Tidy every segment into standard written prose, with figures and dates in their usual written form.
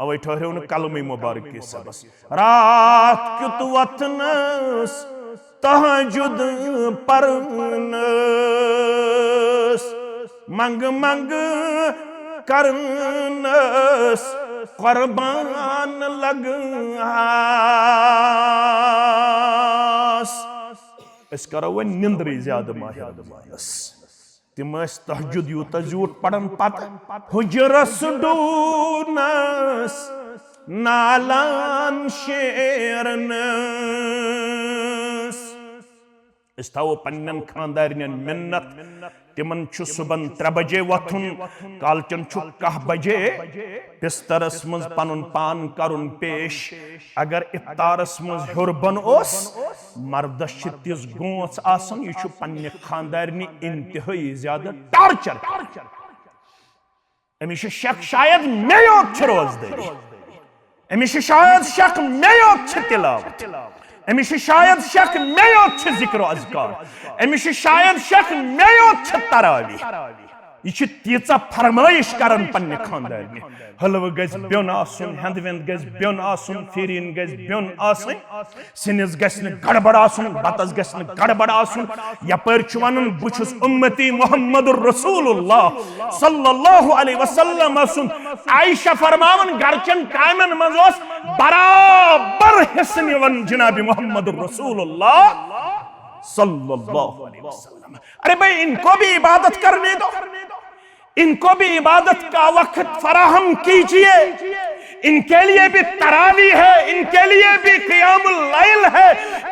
Away ठहरे कलम मुबारक के सबस रात क्युत वथनस तहजुद परनस मंग मंग करनस कुर्बान लगस अस करो वन निंद्र ज्यादा माह रमजानस तिम तहजुद यूत जूट पढ़न पत हुजरस डूनस नालान शेरनस अस थो पन्न खानदारन मिन्नत तिमन सुबह 3 बजे वथुन कालचन 10 बजे बिस्तरस मज पनुन पान करुन पेश अगर इफ्तारस मज हुर बन ओस मर्दस तिस गोच आसन यह पन्ने खानदारनी इंतहाई ज्यादा टार्चर अमिस शक शायद मे योत रोजदारी अमिस शायद शक मे योत तिलावत अमिस शायद शक मे योत जिक्र अज़कार अमिस शायद शक मे योत तरावी यह तीचा फरमाइश करन पन्ने खानदारनी हलव गज ब्योन आसन हंदवेंद गज ब्योन आसन फिरीन गज ब्योन आसन सिनिस गज न गड़बड़ आसन बतस गज न गड़बड़ आसन यपर छु वनन बुछुस उम्मती मुहम्मदुर रसूलुल्लाह सल्लल्लाहु अलैहि वसल्लम आसन आयशा फरमावन गरचन कामन मजोस बराबर हिस्सन वन जनाब मुहम्मदुर रसूलुल्लाह सल्लल्लाहु अलैहि वसल्लम। अरे भाई इनको भी इबादत करने दो, इनको भी इबादत का वक्त फराहम कीजिए, इनके लिए भी तरावी है, इनके लिए भी क़ियामुल लैल है,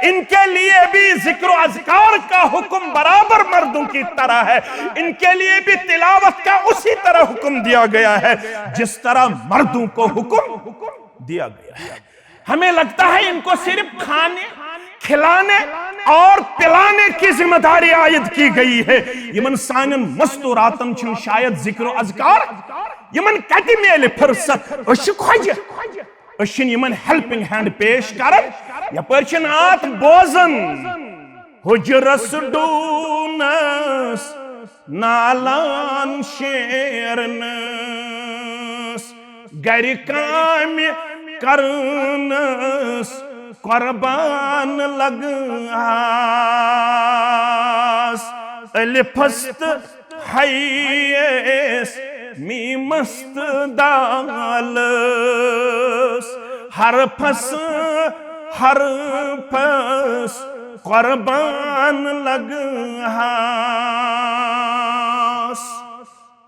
इनके लिए भी जिक्र अज़कार का हुक्म बराबर मर्दों की तरह है, इनके लिए भी तिलावत का उसी तरह हुक्म दिया गया है जिस तरह मर्दों को हुक्म दिया गया है। हमें लगता है इनको सिर्फ खाने खिलाने और पिलाने की जिम्मेदारी आयद की गई है। यमन सानन मस्तूरातन छिन शायद जिक्र अज़कार यमन कति मेले फुर्सत अश खोज अशिन यमन हेल्पिंग हैंड पेश करन यपर छिन आत बोजन हुजरस डूनस नालान शेरनस गर काम करनस कुर्बान लगस अलिफस्त हैस मीमस्त दालस हरफस हरफस कुर्बान लगस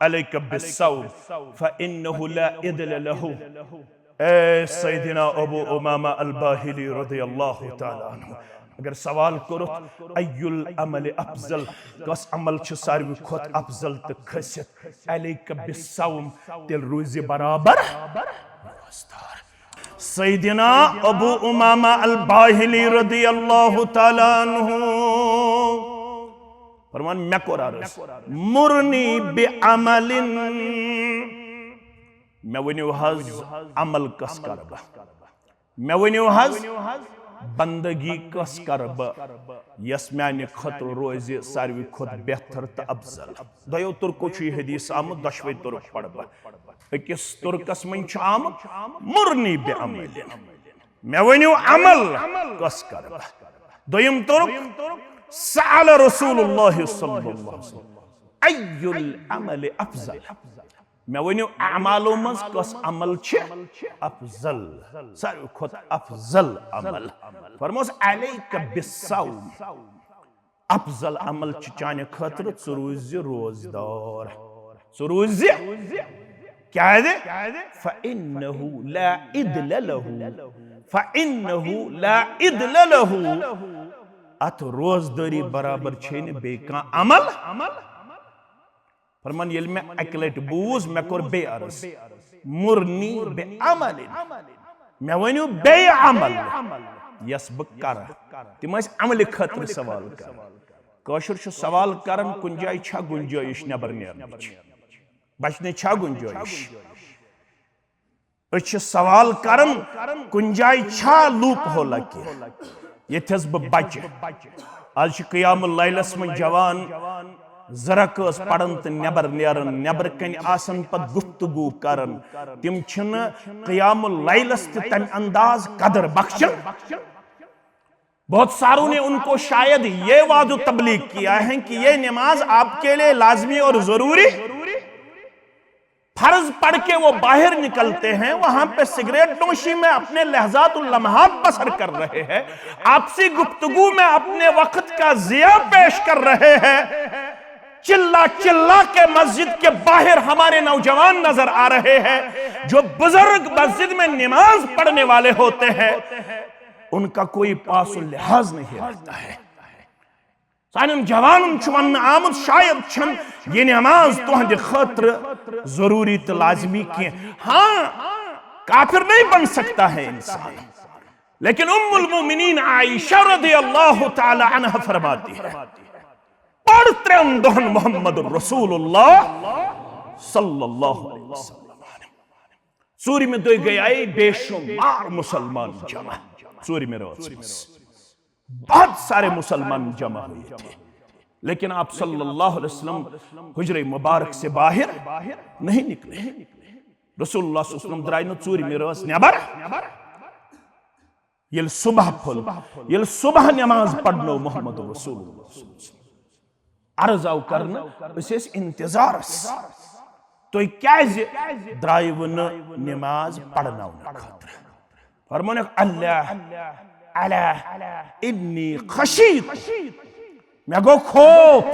अलैक बिस्सौम फइन्नहु ला इदल लहु। सैयदना अबू उमामा अल-बाहिली रज़ियल्लाहु ताला अन्हु अगर सवाल करो अय्युल अमल अफजल कस अमल छ सारवी खोत अफजल त खसियत अलैक बिस्सौम तिल रोज़े बराबर रोज़दार। सैयदना अबू उमामा अल-बाहिली रज़ियल्लाहु ताला अन्हु फरमान मैं कोर अर्ज़ मुरनी बिअमलिन मैं वनियो हज अमल कस करब मैं वनियो हज बंदगी कस करब यस म्यान खतर रोज सारवी खोत बेहतर त अफजल। दयो तुर्को छु हदीस आमद दशवे तुर्क पढ़ब अकिस तुर्कस मन छु आमद मुरनी बिअमलिन मैं वनियो अमल कस करब। दोयम तुर्क सअल रसूलुल्लाह सल्लल्लाहु अलैहि वसल्लम अय्युल अमल अफजल मैं वनियो अमालो मज कस अमल छ अफजल सारवी खोत अफजल अमल फरमोस अलैक बिस्सौम अफजल अमल छ चाने खतर छु रोज रोजदार छु रोज क्या है फइन्नहु ला इदल लहु फइन्नहु ला इदल लहु अत रोजदारी बराबर छेन बेका अमल फरमान येल में अकलट बूज मैं कोर बे अर्ज मुरनी बे अमलिन मैं वनियो बे अमल यस बक कर तिम अमल खतर सवाल कर कशर छु सवाल करन कुन जाय छा गुंजाइश नबर नेरनच बचने छा गुंजाइश अछ सवाल करन कुन जाय छा लूप होला के यथस ब बच आज क़ियामुल लैलस में जवान Zarakas padan to nebar neran, nebar kani asan pad guftugu karan. Tim chuna qiyamul laylas te tam andaz qadr bakhshan. बहुत सारों ने उनको शायद ये वादो तबलीग किया है कि ये नमाज आपके लिए लाजमी और जरूरी, फर्ज पढ़ के वो बाहर निकलते हैं, वहां पे सिगरेट नोशी में अपने लहजातुल लम्हात बसर कर रहे हैं, आपसी गुफ्तगू में अपने वक्त का जिया पेश कर रहे हैं, चिल्ला चिल्ला के मस्जिद के बाहर हमारे नौजवान नजर आ रहे हैं। जो बुजुर्ग मस्जिद में नमाज पढ़ने वाले होते हैं उनका कोई पासुल लिहाज नहीं रहता है। सानम जवान वन आमद शायद छन ये नमाज तुहद खतर जरूरी तो लाजमी की। हाँ, काफिर नहीं बन सकता है इंसान, लेकिन उम्मुल मोमिनीन आयशा रज़ियल्लाहु ताला अन्हा फरमाती है, पढ़ त्रेन दोहन मोहम्मद रसूलुल्लाह सल्लल्लाहु अलैहि वसल्लम। सूरी में दो गए बेशुमार मुसलमान जमा, सूरी में बहुत सारे मुसलमान जमा हुए थे, लेकिन आप सल्लल्लाहु अलैहि वसल्लम हुजरे मुबारक से बाहर नहीं निकले। रसूलुल्लाह सल्लल्लाहु अलैहि वसल्लम द्राय न सूरी में रस नेबर ये सुबह फुल ये सुबह नमाज पढ़नो मोहम्मद रसूलुल्लाह अर्ज आव करना इस इंतजार तो क्या द्राय न नमाज पढ़ना खतर फरमान अल्लाह अल्लाह इन्नी खशीत मैं गो खौफ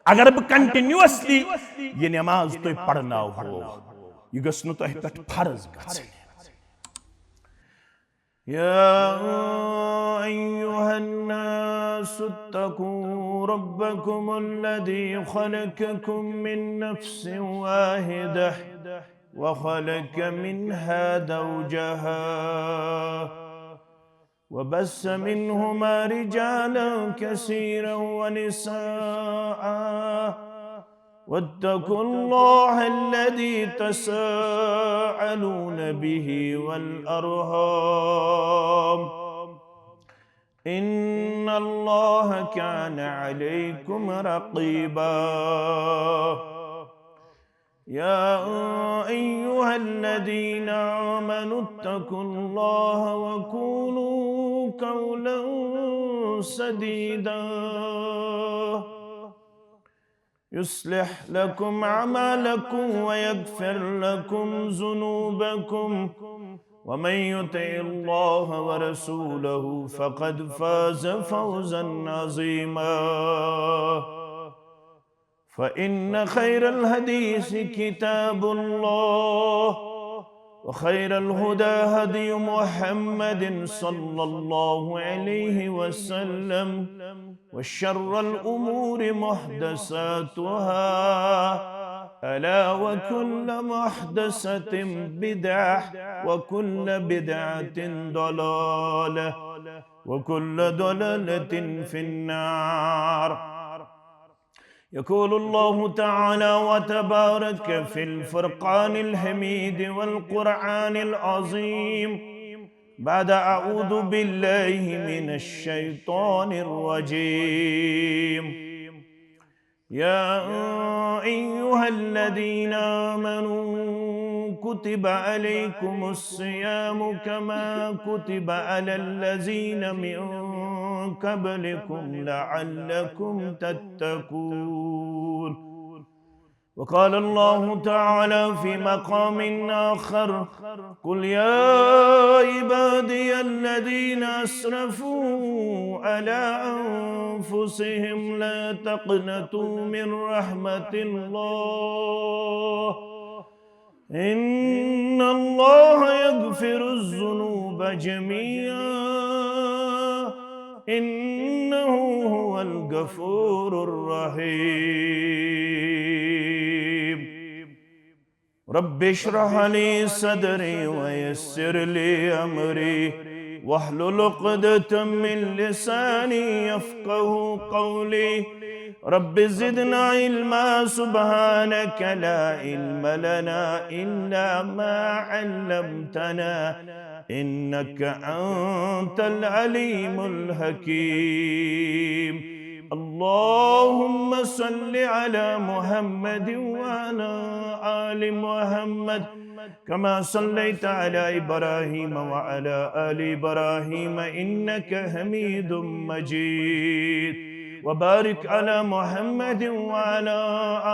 अगर बह कंटिन्यूअसली ये नमाज तो पढ़ना हो ये गस न तोह पे फर्ज गछन। या अय्युहन्नासु इत्तकू रब्बकुमुल्लज़ी खलक़कुम मिन नफ्सिन वाहिदह वखलक़ मिन्हा ज़ौजहा वबस्स मिन्हुमा रिजालन कसीरन वनिसाअ वत्तकुल्लाह अल्लज़ी तसाअलून बिही वल अर्हाम इन्नल्लाह कान अलैकुम रक़ीबा। या अय्युहल्लज़ीना आमनू इत्तकुल्लाह वकूलू कौलन सदीदा युस्लिह लकुम अमालकुम वयगफिर लकुम ज़ुनूबकुम वमन युतिइल्लाह वरसूलहु फ़क़द फ़ाज़ फ़ौज़न अज़ीमा। फ़इन्न खैरल हदीस किताबुल्लाह व खैरल हुदा हदी मुहम्मदिन सल्लल्लाहु अलैहि वसल्लम व शर्रल उमूरि मुहदसातुहा अला व कुल्ल मुहदसतिन बिदअह व कुल्ल बिदअतिन दलालह व कुल्ल दलालतिन फिन्नार। यक़ूलुल्लाहु तआला व तबारक फ़िल फ़ुरक़ानिल हमीद वल क़ुरआनिल अज़ीम बाद अऊज़ु बिल्लाहि मिनश शैतानिर रजीम। या अय्युहल्लज़ीना आमनू कुतिबा अलैकुमुस्सियामु कमा कुतिबा अलल्लज़ीना मिन क़ब्लिकुम लअल्लकुम तत्तकून। वक़ाल अल्लाहु तआला फ़ी मक़ामिन आख़र क़ुल या इबादियल्लज़ीना अस्रफ़ू अला अन्फ़ुसिहिम ला तक़नतू मिन रहमतिल्लाह इन्नल्लाह यग़फ़िरुज़्ज़ुनूब जमीअन इन्नहु हुवल गफ़ूरुर रहीम। रब्बि इश्रह ली सदरी व यस्सिर ली अमरी वहलुल उक़दतम मिन लिसानी यफ़क़हू क़ौली। रब्बि ज़िदना इल्मा सुब्हानक ला इल्म लना इल्ला मा अल्लमतना इन्नक अंतल अलीमुल हकीम। अल्लाहुम्मा सल्लि अला मुहम्मद व अला आलि मुहम्मद कमा सल्लैता अला इब्राहीम व अला आलि इब्राहीम इन्नका हमीदुम मजीद व बारिक अला मुहम्मद व अला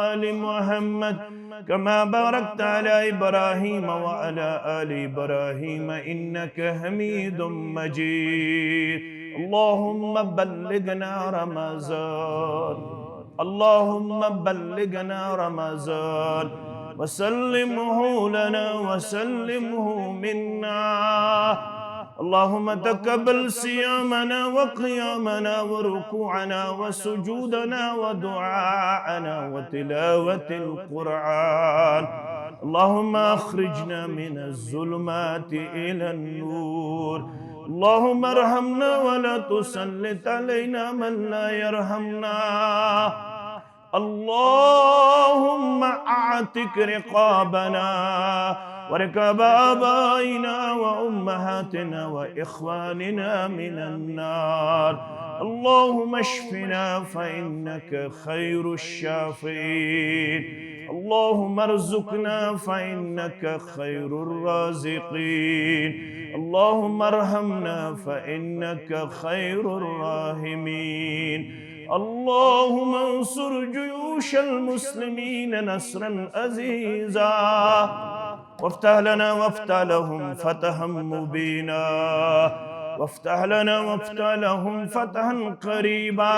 आलि मुहम्मद कमा बारकता अला इब्राहीम व अला आलि इब्राहीम इन्नका हमीदुम मजीद। अल्लाहुम्मा बल्लिगना रमज़ान, अल्लाहुम्मा बल्लिगना रमज़ान वसल्लिमहु लना वसल्लिमहु मिन्ना। अल्लाहुम्मा तक़ब्बल सियामना व क़ियामना व रुकूअना व सुजूदना व दुआअना व तिलावतिल क़ुरआन। अल्लाहुम्मा अख़रिजना मिनज़्ज़ुलुमाति इलन नूर। अल्लाहुम्मा अर्हमना वला तुसल्लित अलैना मन ला यरहमना। अल्लाहुम्मा आतिक रिक़ाबना व रिक़ाब आबाइना व उम्महातिना व इख़वानिना मिनन नार। अल्लाहुम्मा अश्फ़िना फ़इन्नका ख़ैरुश शाफ़ीन। अल्लाहुम्मा अर्ज़ुक़ना फ़इन्नका ख़ैरुर राज़िक़ीन। अल्लाहुम्मा अर्हमना फ़इन्नका ख़ैरुर राहिमीन। अल्लाहुम्मा अंसुर जुयूशल मुस्लिमीन नस्रन अज़ीज़ा वफ़्तह लना वफ़्तह लहुम फ़तहम मुबीना वफ़्तह लना वफ़्तह लहुम फ़तहन क़रीबा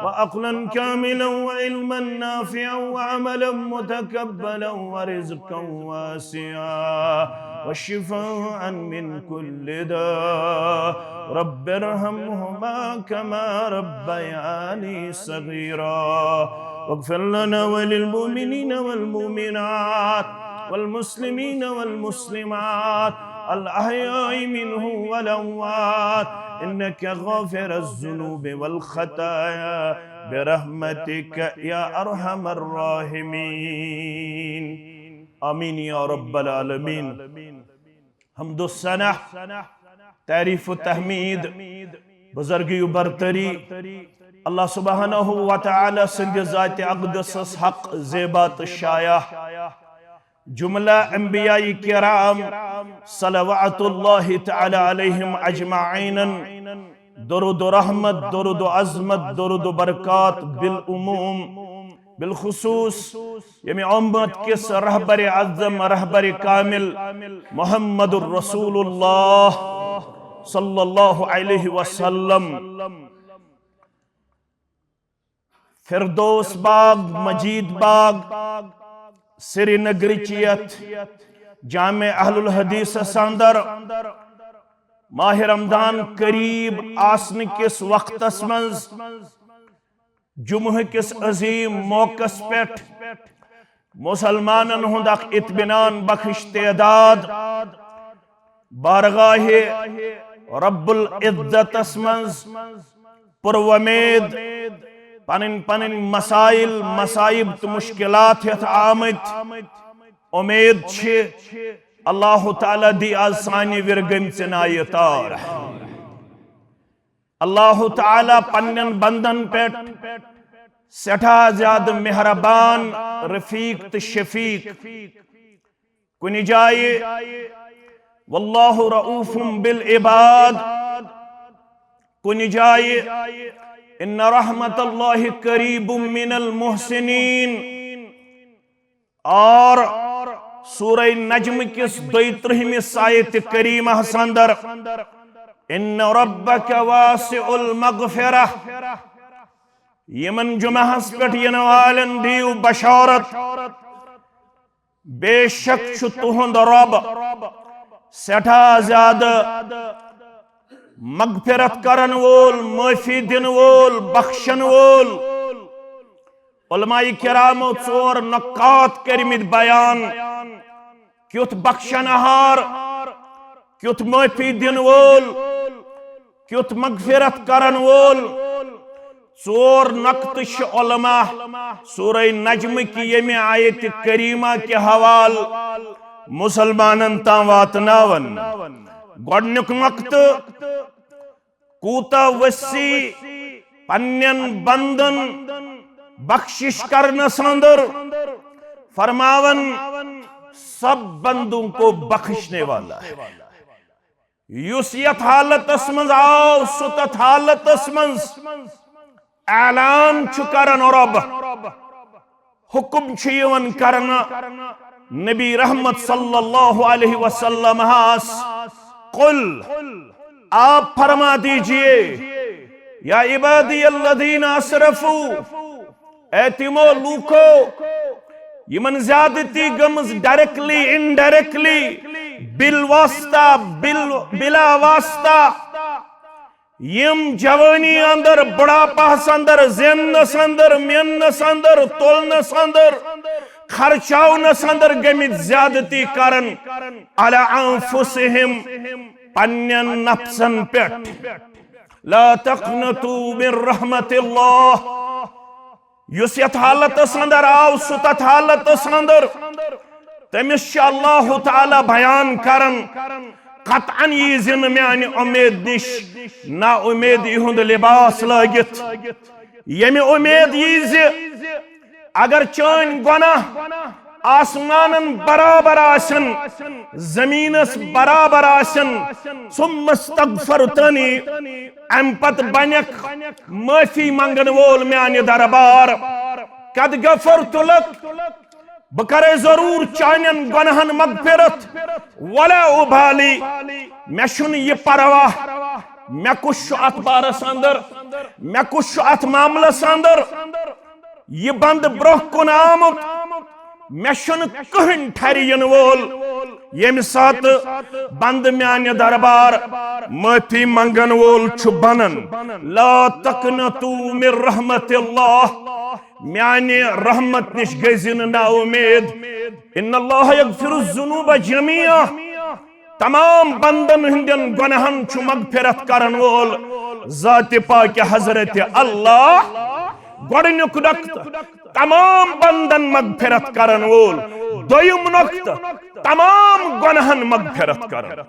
व अक़लन कामिलन व इल्मन नाफ़िअन व अमलन मुतक़ब्बलन व रिज़्क़न वासिअ व शिफ़ाअन मिन कुल्लि दाअ। रब्बिरहमहुमा कमा रब्बयानी सग़ीरा वग़्फ़िर लना व लिलमुमिनीन वल मुमिनात वल मुस्लिमीन वल मुस्लिमात अल अहयाइ मिनहुम वल अमवात इन्नका गाफ़िरुज़्ज़ुनूबि वल ख़ताया बिरहमतिका या अरहमर राहिमीन। आमीन या रब्बल आलमीन। हम्दु सना तारीफ़ व तहमीद बुज़ुर्गी बरतरी अल्लाह सुब्हानहु व तआला सिंध ज़ात अक़दस हक़ ज़ेबात शाया जुमला अंबियाई किराम सलवातुल्लाहि तआला अलैहिम अजमाइन दुरूद रहमत दुरूद अज़मत दुरूद बरकात बिल उमूम बिलखुसूस यमी उम्मत किस रहबर अज़्ज़म रहबर कामिल मुहम्मदुर रसूलुल्लाह सल्लल्लाहु अलैहि वसल्लम फिरदौस बाग मजीद बाग श्रीनगरिचियत जामे अहलुल हदीस अंदर माह रमदान करीब आसन किस वक्तस मज जुम्ह किस अजीम मौकस पेट मुसलमानन हुंद अख इत्मिनान बख्श तेदाद बारगाहे रब्बुल इज्जतस मज पुरवमेद पनिन पनिन मसाइल मसाइब तो मुश्किलात हेत आमत उम्मीद छे अल्लाह ताला दी आज सानी विरगम चनाय तार। अल्लाह ताला पन्नन बंदन पेट सठा ज्यादा मेहरबान रफीक तो शफीक कुनि जाए वल्लाहु रऊफुम बिल इबाद कुनि जाए इन्ना रहमतुल्लाहि करीबुम मिनल मुहसिनीन और सूरह नज्म किस 32 आयत करीमा अंदर इन्ना रब्बका वासिउल मग़फ़िरह यमन जुमहस पेट यन वालन दीव बशारत बेशक छु तुहुंद रब सठा ज्यादा मगफिरत करन वोल माफी दिन वोल बख्शन वोल। उलमाई किरामो चोर नकात करमित बयान क्युत बख्शनहार क्युत माफी दिन वोल क्युत मगफिरत करन वोल चोर नक्तश उलमा सूरह नज्म की यमी आयत करीमा के हवाल मुसलमानन तां वातनावन। गोडनुक वक्त कूता वसी पन्नन बंदन बख्शिश करनस अंदर फरमावन सब बंदों को बख्शने वाला है। युस यथ हालतस मंज आव सु तथ हालतस मंज ऐलान छु करन रब हुक्म छु यवन करना नबी रहमत सल्लल्लाहु अलैहि वसल्लम हास कुल आप फरमा दीजिए या इबादी अल्लज़ीना असरफू ए तिमो लूको यमन ज्यादती गमज डायरेक्टली इनडायरेक्टली बिल वास्ता बिला वास्ता यम जवानी अंदर बुढ़ापास अंदर ज़िन्नस अंदर मेन्नस अंदर तोलनस अंदर खर्चाउनस अंदर गमित ज्यादती करन अला अंफुसिहिम पन्नन नफ्सन पेट ला तक़नतू मिन रहमतिल्लाह युस यथ हालतस अंदर आव सु तथ हालतस अंदर तमिस अल्लाह ताला बयान करन कतअन यीज़ न म्यानि उम्मीद निश ना उम्मीद इहुंद लिबास लागित यमि उम्मीद यीज़ अगर चान गुनाह आसमानन बराबर आसन जमीनस बराबर आसन सुम्मस्तगफरतनी अम्पत बनक माफी मंगन वोल म्यानि दरबार कद गफरतु लक बकरे जरूर चानन गुनाहन मगफिरत वला उबाली मे शुन ये परवाह मे कुछ अत बारस अंदर मे कुछ अत मामलस अंदर ये बंद ब्रोह कुन आमुत मे शुन कहन ठरियन वोल यम सात बंद म्यानि दरबार माफी मंगन वोल छु बनन ला तक़नतू मिन रहमतिल्लाह म्यानि रहमत निश गजिन ना उम्मीद इन्नल्लाह यगफिरुज़ ज़ुनूब जमीआ तमाम बंदन हिंदन गुनाहन छु मगफिरत करन वोल ज़ात पाक हज़रत अल्लाह गोडनुक नक्त तमाम बंदन मगफिरत करन वोल दोयम नक्त तमाम गुनाहन मगफिरत करन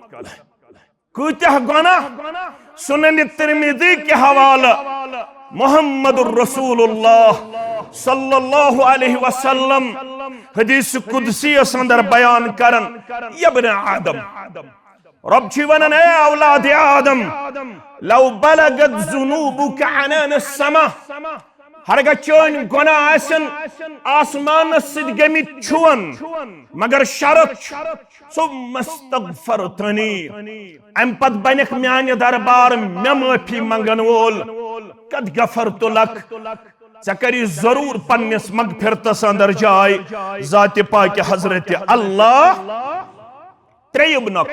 कुतः गुनाह सुनन तिरमिज़ी के हवाला मुहम्मदुर रसूलुल्लाह सल्लल्लाहु अलैहि वसल्लम हदीस कुदसी अंदर बयान करन यब्न आदम रब छी वनन ए औलाद आदम लौ बलगत ज़ुनूबुक अनान समा हरगा चोन गुनाह आसन आसमान सिद गमित छुवन मगर शरत सुम्मस्तगफरतनी अम्पत बनक म्यानि दरबार मे माफी मंगन वोल कद गफरतु लक चकरी जरूर पन्निस मगफिरतस अंदर जाय ज़ात पाक हज़रत अल्लाह त्रेयब नक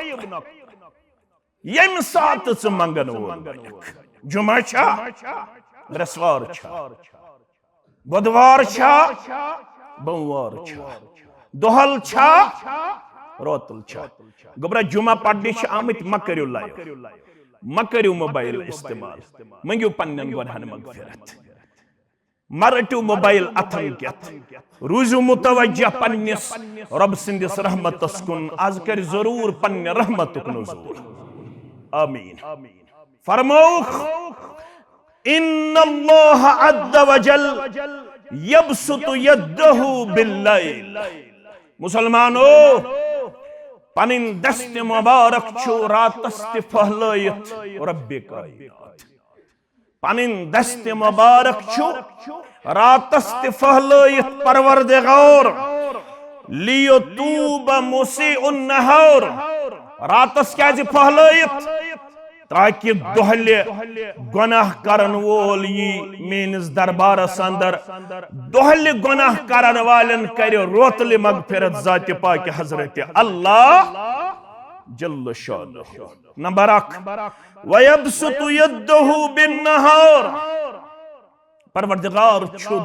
यम सात च मंगन वोल जुमा छा रसवार छा बुधवार छा बमवार छा दोहल छा रोतल छा गोबरा जुमा पढ़ने आमत मकरियो लायो मकरियो मोबाइल इस्तेमाल मंगियो पन्नन गुनाहन मगफिरत मरटू मोबाइल अथन केत रूजु मुतवज्जह पन्निस रब सिंदिस रहमतस कुन आज कर जरूर पन्ने रहमतुक नुज़ूल आमीन फरमाउख इन्नल्लाह अज़्ज़ व जल यबसुतु यदहु बिल्लैल मुसलमानो पनिन दस्त मुबारक छु रातस ते फहलायत रब्बे कायनात पनिन दस्त मुबारक छु रातस ते फहलायत परवरदिगार लियतूब मुसीउन नहार रातस क्या जी फहलायत ताकि दोहले गुनाह करन वोल यी मेनिस दरबारस अंदर दोहले गुनाह करन वालन करियो रोतले मगफिरत ज़ात पाक हज़रत अल्लाह जल्ल शानुहु नंबर 1 वयबसुतु यदहु बिन्नहार परवरदिगार छु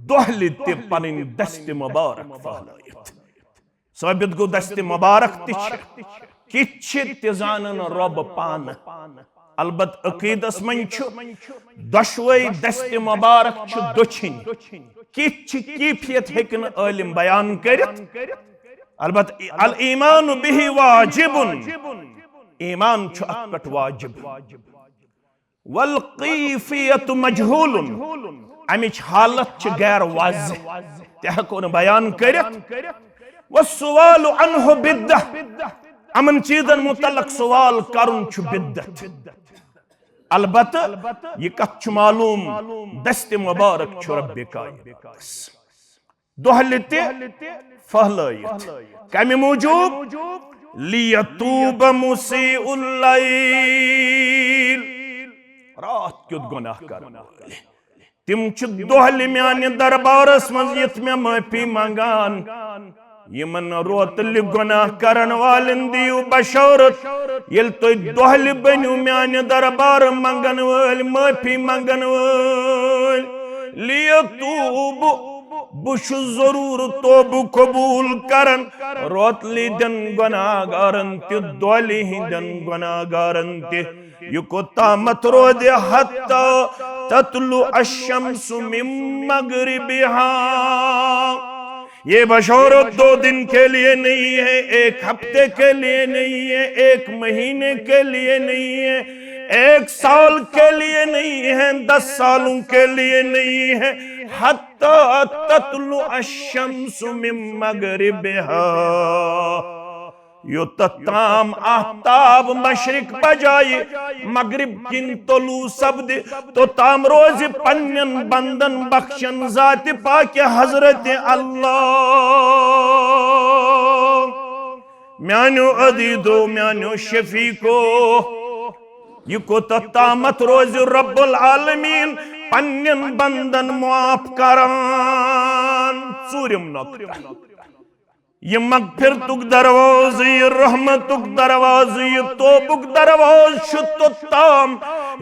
दोहले ते पनिन दस्त मुबारक फहलायत साबित गो दस्त मुबारक तिछ किछ जानन रब पान अलबत अकीदस मन छु दशवै दस्त मुबारक छु दुछिन किछ कैफियत हेकन आलिम बयान करित अलबत अल ईमान बिही वाजिबुन ईमान छु अकट वाजिब वल्कैफियत मजहूलुन अमिच हालत गैर वाज़ेह तह को न बयान करित वस्सवालु अन्हु बिद्दह अमन चीजन मुतल्लक सवाल करुन छु बिद्दत अलबत ये कथ मालूम दस्त मुबारक छु रब्बे कायनात दोहल ते फहलायत कमि मौजूब लियतूब मुसीउल लैल रात क्युत गुनाह करन वाले तिम छु दोहल म्यान दरबारस मज यत में माफी मांगान यमन रोतल गुनाह करन वालन दियो बशौरत यल तो दोहल बनु म्यान दरबार मंगन वाल माफी मंगन वाल लियतूब बुश जरूर तोब कबूल करन रोतली दन गुनाहगारन ते दोहली हिंदन गुनाहगारन ते युकोतामत रोदे हत्ता ततलु अशम्सु मिन मगरिबिहा ये बशौरत 2 दिन के लिए नहीं है, 1 हफ्ते के लिए नहीं है, 1 महीने के लिए नहीं है, 1 साल के लिए नहीं है, 10 सालों के लिए नहीं है। हत्ता ततलु अशम्सु मिन मगरिबिहा यो तताम आफ्ताब मशरिक बजाए मगरिब किन तलू सब्द तो ताम रोज पन्यन बंदन बख्शन जात पाक हजरत अल्लाह म्यानो अदीदो म्यानो शफीको ये को ततामत रोज रब्बुल आलमीन पन्यन बंदन मुआफ करान सूर्यम नक्ता ये मगफिरतुक दरवाज़ ये रहमतुक दरवाज़ ये तोबुक दरवाज़ शुत्ताम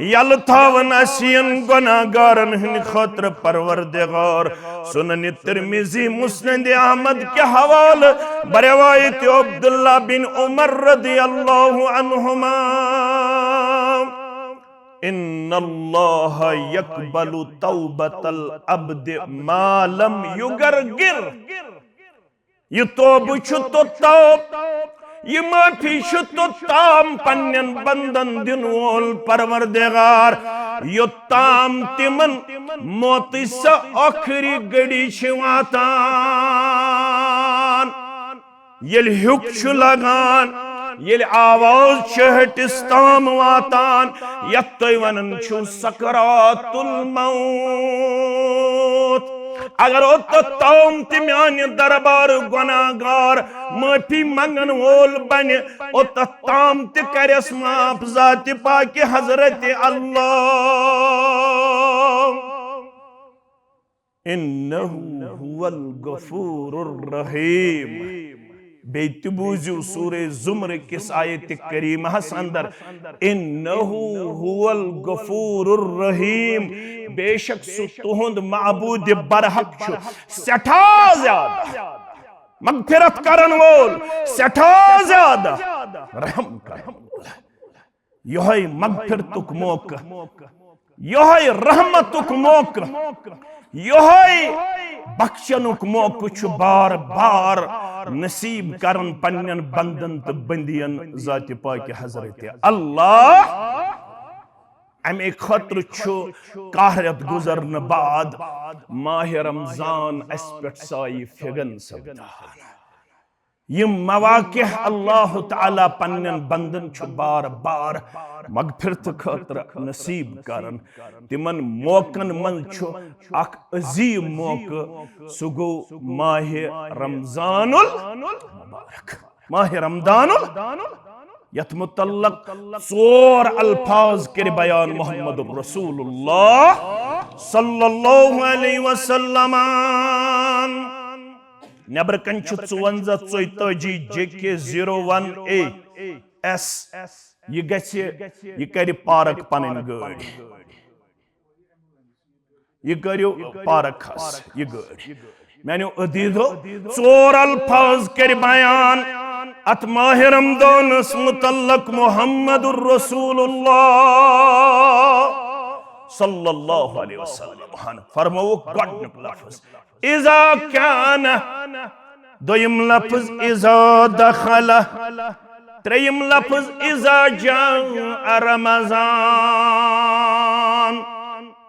यल थावन असियन गुनाहगारन हिन खतर परवरदिगार सुनन तिरमिज़ी मुस्नद अहमद के हवाले बरवायत अब्दुल्लाह बिन उमर रदियल्लाहु अन्हुमा इन्नल्लाह यक़बलु तौबतल अब्द मा लम युगरगिर ये तोब तो तौब ये माफी तो ताम पन्यन बंदन दिन वोल परवरदिगार यो ताम तिमन मोती सा आखिरी गड़ी वातान ये हुक लगान ये आवाज शहटिस ताम वातान यत्तोय वनन छु सकरातुल मौत अगर ओ तो तौम तिम्यान दरबार गुनाहगार माफी मंगन वोल बने ओ तो ताम ति करस माफ जात पाक हजरत अल्लाह इन्नहु हुवल गफूरुर रहीम बेतबूजु सूरे जुमर किस आयत करीमहस अंदर इन्नहु हुवल गफूरुर रहीम बेशक सु तुहुंद माबूद बरहक छु सठा ज्यादा मगफिरत करन वोल सठा ज्यादा रहम करन यही मगफिरतुक मौका यही रहमतुक मौका यही बख्शनुक मौका छु बार बार नसीब करन पन्यन बंदन तो बंदियन जात पाक हजरत अल्लाह अमे खतर छु कहरत गुजरन बाद माह रमजान अस पे साई फिगन सब्दान यम मवाक़ि अल्लाह ताला पन्यन बंदन छु बार बार मगफिरत खतर नसीब करन तिमन मौकन मन छु अख अजीम मौका सु गो माह रमजानुल मुबारक माह रमजानुल यत मुतल्लक 4 अल्फाज के बयान मोहम्मद रसूलुल्लाह सल्लल्लाहु अलैहि वसल्लम नबर कन 54 JK 01A S ये गछे ये कर पार्क पन गाड़ी ये करो पार्क खस ये गाड़ी मैंने अदीदो 4 अल्फाज कर बयान अत माह रमजानस मुतल्लक मुहम्मदुर रसूलुल्लाह सल्लल्लाहु अलैहि वसल्लम फरमाओ गॉडनिक लफ्ज इज़ा कान दोयम लफ्ज इज़ा दखल त्रेयम लफ्ज इज़ा जा रमज़ान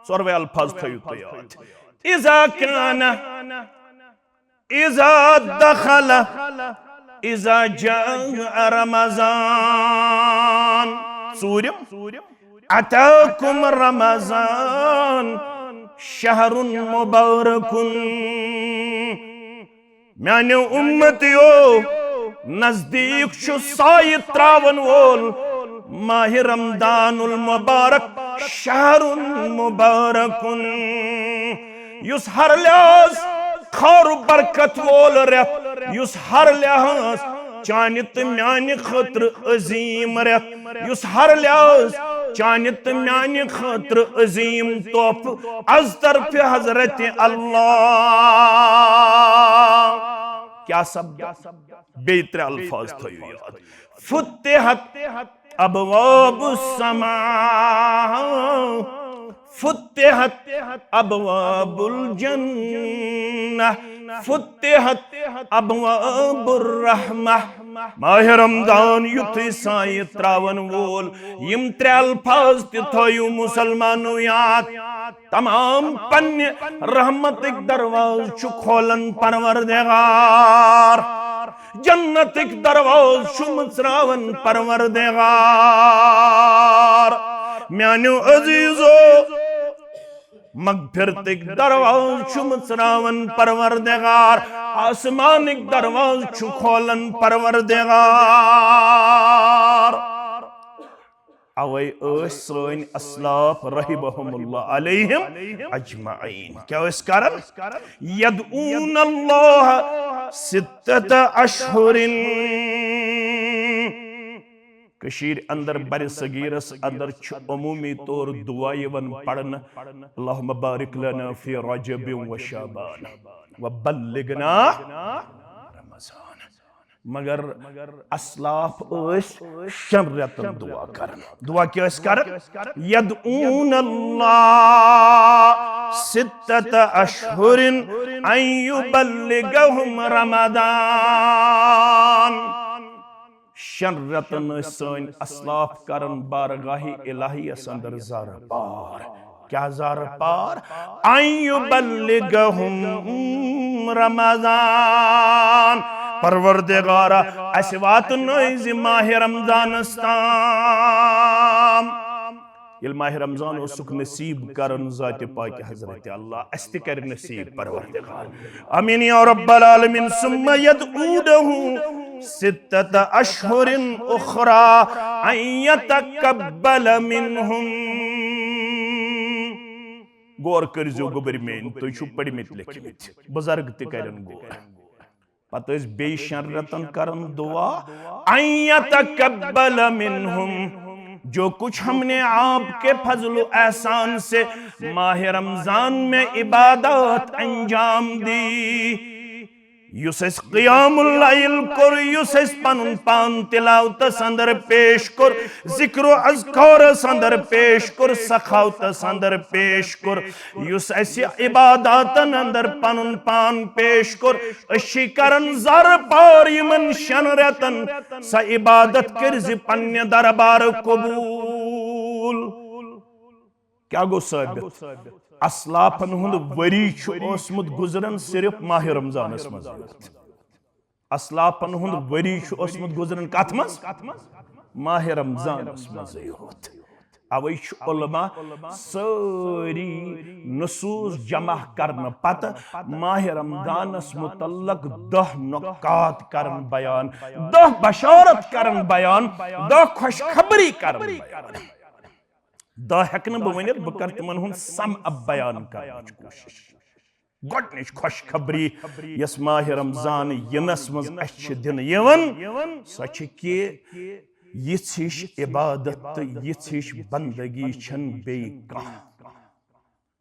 सर्वे अल्फाज थयु तो याद इज़ा काना इज़ा दखला इज़ा जा रमज़ान सूर्यम अताकुम रमज़ान शहरुन मुबारकुन म्याने उम्मतियो नजदीक छु साय त्रावन वोल माह रमदानुल मुबारक शहरुन मुबारकुन युस हर लिहाज खैर बरकत वोल रेत युस हर लिहाज चानि तो म्यानि खतर अजीम रेत युस हर लिहाज चानि तो म्यानि खतर अजीम तोहफ अज तरफ हजरत अल्लाह क्या सब बेहतर अल्फाज थयु याद फुत्तिहत अबवाबुस समा फुत्तिहत अबवाबुल जन्नह फुत्तिहत अबवाबुर रहमह माह रमजान युथि साय त्रावन वोल यम त्रे अल्फाज ते थयु मुसलमानो याद तमाम पन्ने रहमतिक दरवाज छु खोलन परवरदिगार जन्नतिक दरवाज छु मुचरावन परवरदिगार म्यानो अजीजो मगफिरतिक दरवाज छु मुचरावन परवरदिगार आसमानिक दरवाज छु खोलन परवरदिगार अवै सन अस्लाफ रहिमहुमुल्लाह अलैहिम अजमाइन क्या इस कारण यदऊन अल्लाह सित्तत अशहुरिन कशीर अंदर बर सगीरस अंदर अमूमी तौर दुआ यवन पढ़न अल्लाहुम्मा बारिक लना फी रजब व शाबान व बल्लिगना रमज़ान मगर अस्लाफ शन रतन दुआ करन दुआ क्या करन यदऊन अल्लाह सित्तत अशहुरिन अन युबल्लिगहुम रमज़ान शन रतन सन अस्लाफ करन बारगाही इलाहियस अंदर ज़ार पार क्या ज़ार पार अन युबल्लिगहुम रमज़ान परवरदिगारा अस वातनोइज माह रमजान ताम ये माह रमजान उसुक नसीब करन ज़ात पाक हजरत अल्लाह अस ते कर नसीब परवरदिगार आमीन या रब्बल आलमीन सुम्मा यदऊदहु सित्तत अशहुरिन उखरा अन यतकब्बल मिनहुम गौर करजो गोबर मेन तो छु पढ़मित लिखमित बुजुर्ग ते करन गौर पता बे शन रतन करन दुआ अन यतकब्बल मिनहुम जो कुछ हमने आपके फजल एहसान से माह रमजान में इबादत अंजाम दी युसस क़ियामुल लैल कर युसस पनुन पान तिलावत संदर पेश कर जिक्र अज़कार संदर पेश कर सखावत संदर पेश कर युसस इबादतन अंदर पनुन पान पेश कर अशी करन ज़र पार यमन शन रतन स इबादत कर ज पन्ने दरबार कबूल क्या गो साबित अस्लाफन हुंद वरी ओसमुत गुजरन सिर्फ माह रमजानस मज अस्लाफन हुंद वरी ओसमुत गुजरन कथ मज माह रमजानस मज होत अवै उलमा सारी नसूस जमा करन पत माह रमजानस मुतल्लक 10 नुकात करन बयान 10 बशारत करन बयान 10 खुशखबरी करन बयान दा हेकन बह वनित बह कर तिमन हुंद सम अब बयान करने कोशिश गोडनिच खुशखबरी यस माह रमजान यनस मज अछ दिन यवन सच कि यिछ इबादत यिछ बंदगी छन बे कह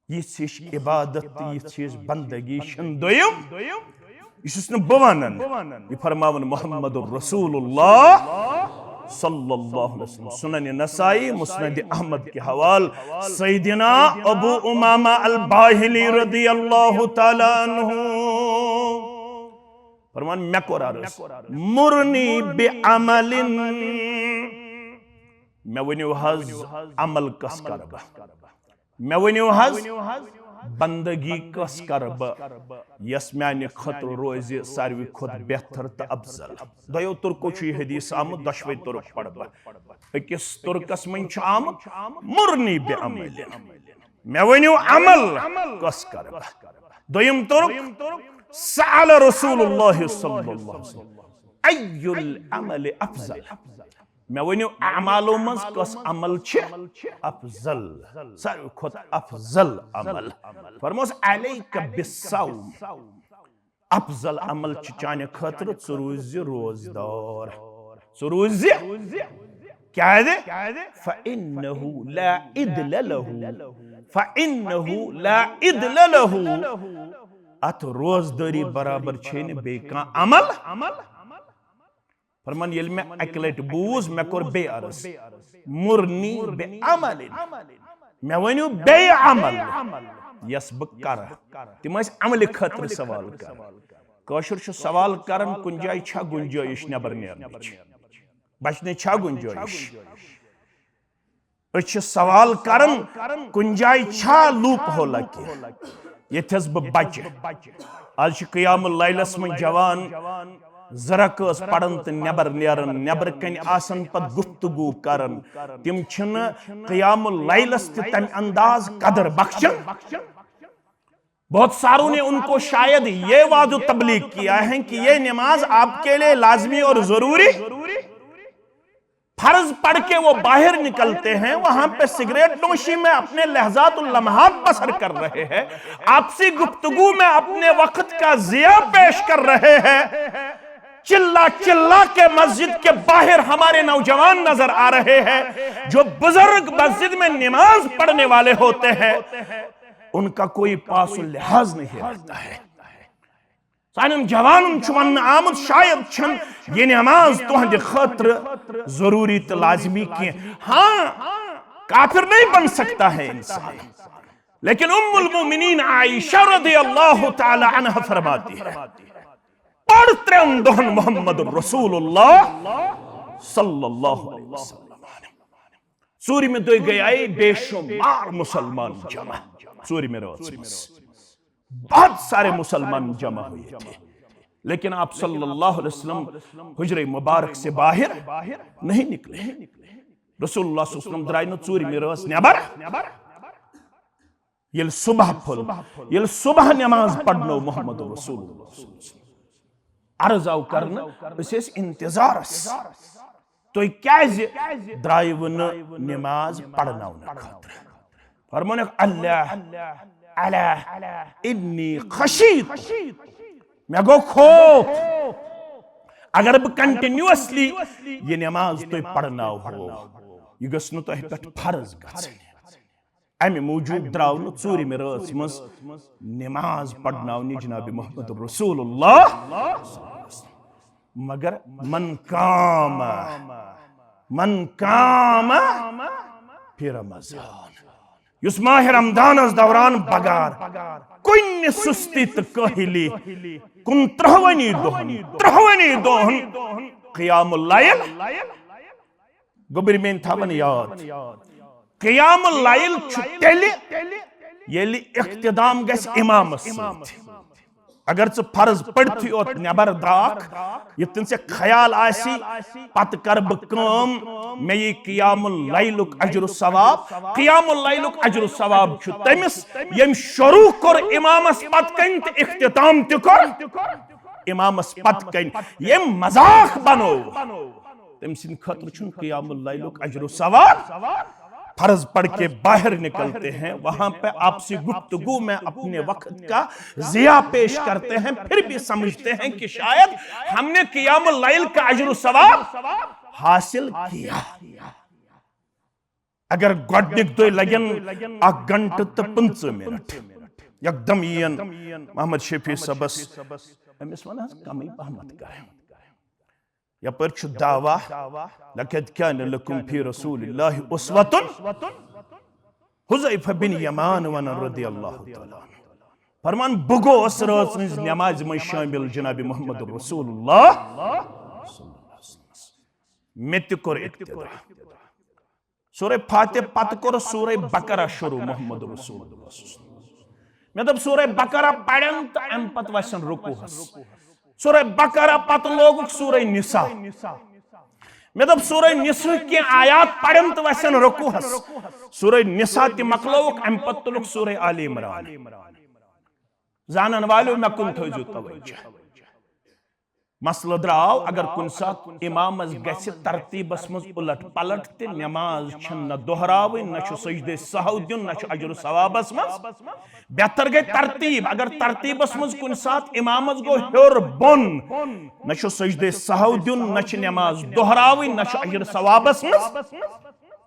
यिछ इबादत यिछ बंदगी छन दोयम इसुस न बवानन ये फरमावन मुहम्मदुर रसूलुल्लाह सल्लल्लाहु अलैहि वसल्लम सुनन नसाई मुस्नद अहमद के हवाल सैयदना अबू उमामा अल बाहिली रदियल्लाहु ताला अन्हु फरमान मे कोर अर्ज मुरनी बे अमलिन मे वनियो हज अमल कस कर मे वनियो हज बंदगी कस कर यस म्यान खतर रोज सारवी खुद बेहतर तो अफजल दयो तुर्को हदीस आमुत दशवे तुर्क पढ़ अकिस तुर्कस मन आमुत मुरनी बे अमल मे वनियो अमल कस कर दोयम तुर्क सअल रसूलुल्लाह सल्लल्लाहु अलैहि वसल्लम अय्युल अमल अफजल मे वनियो अमालो मज कस अमल अफजल सारवी खुद अफजल अमल फरमोस अलैका बिस्सौम अफजल अमल चाने खतर रोज रोजदार रोज क्या है फइन्नहु ला इदल लहु फइन्नहु ला इदल लहु अत रोजदारी बराबर छेन बे का अमल फरमान येल में अकलट बूज मे कोर बे अर्ज मुरनी बे अमल मे वनियो बे अमल यस ब कर तिम अमल खतर सवाल कर कशुर सवाल करन कुन जाय छा गुंजाइश नबर नेरनच बचने छा गुंजाइश अछ सवाल करन कुन जाय छा लूप होला के यथस ब बच आज क़यामुल लैलस में जवान जरकस पढ़न तो नबर नेरन नबर कन आसन पत गुफ्तगू करन तिम छन क़यामुल लैलस तम अंदाज कदर बख्शन बहुत सारों ने उनको शायद ये वादो तबलीग किया है कि ये नमाज आपके लिए लाजमी और जरूरी फर्ज पढ़ के वो बाहर निकलते हैं वहां पे सिगरेट नोशी में अपने लहजातुल लम्हात बसर कर रहे हैं आपसी गुफ्तगू में अपने वक्त का जिया पेश कर रहे हैं चिल्ला चिल्ला के मस्जिद के बाहर हमारे नौजवान नजर आ रहे हैं जो बुजुर्ग मस्जिद में नमाज पढ़ने वाले होते हैं उनका कोई पासुल लिहाज नहीं रहता है सानम जवान वन आमद शायद छन ये नमाज तुहंद खतर जरूरी तो लाजमी की हाँ काफिर नहीं बन सकता है इंसान लेकिन उम्मुल मोमिनीन आयशा रज़ियल्लाहु ताला अन्हा फरमाती है पढ़ त्रेन दोहन मोहम्मद रसूलुल्लाह सल्लल्लाहु अलैहि वसल्लम सूरी में दो गए बेशुमार मुसलमान जमा सूरी में बहुत सारे मुसलमान जमा हुए थे लेकिन आप सल्लल्लाहु अलैहि वसल्लम हुजरे मुबारक से बाहर नहीं निकले रसूलुल्लाह सल्लल्लाहु अलैहि वसल्लम द्राय न चूरी में रस नेबर ये सुबह फुल ये सुबह नमाज पढ़नो मोहम्मद रसूलुल्लाह अर्ज आव करना इस इंतजार तो क्या द्राय न नमाज पढ़ना खातिर फरमान अल्लाह अला इन्नी खशीत मैं गो खौफ अगर बह कंटिन्यूअसली ये नमाज तो पढ़ना हो यह गस तो पे फर्ज अमे मूजूब द्राव न चूर में रस मज नमाज पढ़ना जनाब मोहम्मद रसूलुल्लाह मगर मन काम फिर रमजान युस माह रमदानस दौरान बगार कुन सुस्ती तो कहली कुन त्रहवनी दोहन क़यामुल लैल गोबर में थवन याद क़यामुल लैल तेल येली इख्तिदाम गस इमामस अगर च फर्ज पढ़ती ओत नबर दाख यतन से ख्याल आसी पत कर बकम मे ये क़यामुल लैलुक अजर सवाब क़यामुल लैलुक अजर सवाब छु तमिस यम शुरू कर इमामस पत कन त इख्तिताम त कर इमामस पत कन यम मजाक बनो तम सिन खतर छु क़यामुल लैलुक अजर सवाब फर्ज पढ़ के बाहर निकलते हैं वहां पे आपसी गुफ्तगू में अपने वक्त का जिया पेश करते हैं फिर भी समझते हैं कि शायद हमने क़यामुल लैल का अजर सवाब हासिल किया अगर गोडनिक दो लगन 1 घंटे तो 15 मिनट एकदम यन मोहम्मद शफी सबस अमिस वन कम पहमत करें यपर छु दावा लक़द कान लकुम फी रसूलिल्लाहि उस्वतुन हुज़ैफा बिन यमान वन रज़ियल्लाहु तआला फरमान बगोस रात नमाज में शामिल जनाब मोहम्मद रसूलुल्लाह मे तोर इक्तिदा सूरह फातिह पत कोर सूरह बकरा शुरू मोहम्मद रसूलुल्लाह मे दप सूरह बकरा पढ़न तो अम पत वसन रुकूहस सूरह बकरा पत लोग सूरह निसा मे दप सूरह निसा के आयात पढ़न तो वसन रुकूहस सूरह निसा ते मकलोक अम पत तुलुक सूरह आले इमरान जानन वालों मे कुन थो तवज्जो मसला द्राव अगर कुन सात इमामस गस तरतीबस मज उलट पलट ते नमाज न दोहराव न सजदे सहव दिन न अजर सवाबस मज बेहतर गई तरतीब अगर तरतीबस मज कुन सात इमामस गो हेर बोन न सजदे सहव दिन न नमाज दोहराव न अजर सवाबस मज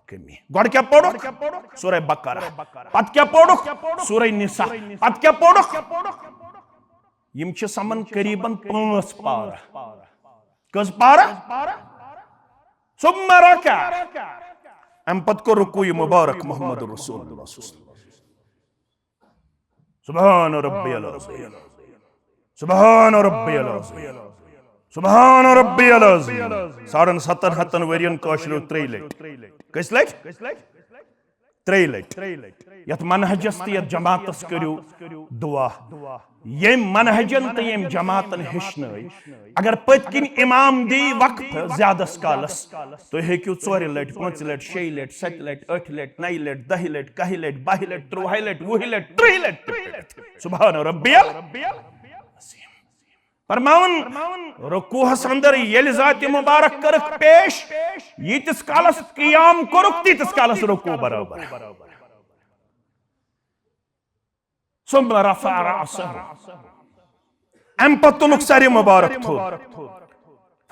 कमी गड क्या पढ़ुक सूरह बकरा पत क्या पढ़ुक सूरह निसा पत क्या पढ़ुक यम समन करीबन 5 पारा कस पारा सुम्मा रका अम पत को रुकू मुबारक मोहम्मद रसूलुल्लाह सुभान रब्बियल अज़ीम सुभान रब्बियल अज़ीम सुभान रब्बियल अज़ीम 70 वरियन काशरो 3 लट कस लट 3 लट यत मनहजस ते यत जमातस करू दुआ ये मनहजन तो ये जमातन हेशन अगर पत्किन इमाम दी वक्त ज्यादा कालस तो हेक्यू 4 लट 5 लट 6 लट 7 लट 8 लट 9 लट 10 लट 11 लट 12 लट 13 लट 20 लट 3 लट सुभान रब्बियल फरमावन रुकूहस अंदर येल जात मुबारक करक पेश यीतिस कालस क़ियाम करक तीतिस कालस रुकू बराबर सुम्मा रफ़अ रअसहु अम पतुलुक सर मुबारक थो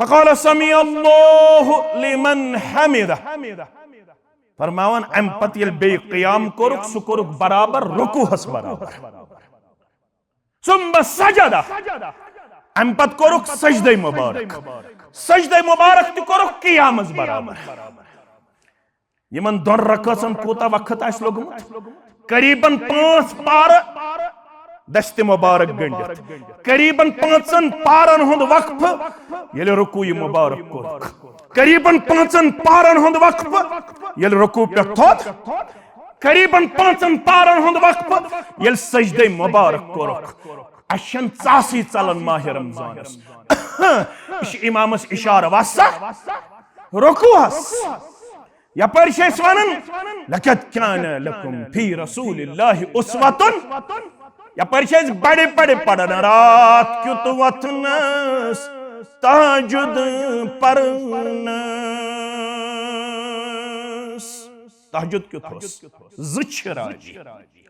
फ़क़ाल समी अल्लाहु लिमन हमिदह फरमावन अम पत येल बे क़ियाम करक सु करक बराबर रुकूहस बराबर सुम्मा सजदा अम पत करक सजदे मुबारक तो करक क़ियामस बराबर यमन दोन रकातन कोता वक्त आस लोगमुत करीबन 5 पार दस्ते मुबारक गंडित करीबन 5 पारन हुंद वक्फ येले रुकू मुबारक कोरक करीबन 5 पारन हुंद वक्फ येले रुकू पे थोत करीबन 5 पारन हुंद वक्फ येले सजदे मुबारक कोरक अशन चासी चलन माह रमजानस इमामस इशारा वसा रुकूहस यपर वनन लक़द कान लकुम फी रसूलिल्लाहि उस्वतुन यपर बड़े बड़े पढ़न रात क्युत वथनस तहज्जुद परनस तहज्जुद क्युत होस ज़िराजी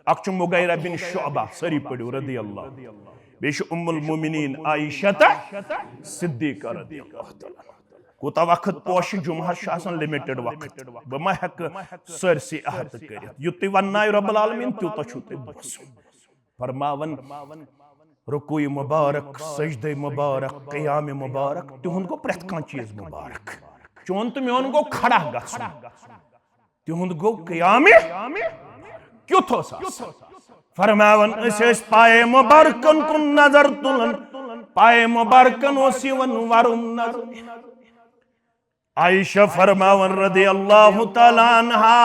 अक्ष मुगैरा बिन शुअबा सरी पढ़ो रदियल्लाहु बेश उम्मुल मोमिनीन आयशा सिद्दीक़ा रदियल्लाहु तआला कोता वक्त पोश जुम्हा लिमिटेड वक्त बह सरसी अहत कर युत वन रब्बुल आलमीन तूत बस फरमावन रुकू मुबारक सजदे मुबारक क़ियाम मुबारक तुहद गो प्रेथ कह चीज मुबारक चोन तो मोन गो खड़ा गसन तुहद गो क़ियाम क्युथ फरमावन पाए मुबारकन कुन नजर तुलन पाए मुबारकन वरुम नजर आयशा फरमावन रदियल्लाहु तआला अन्हा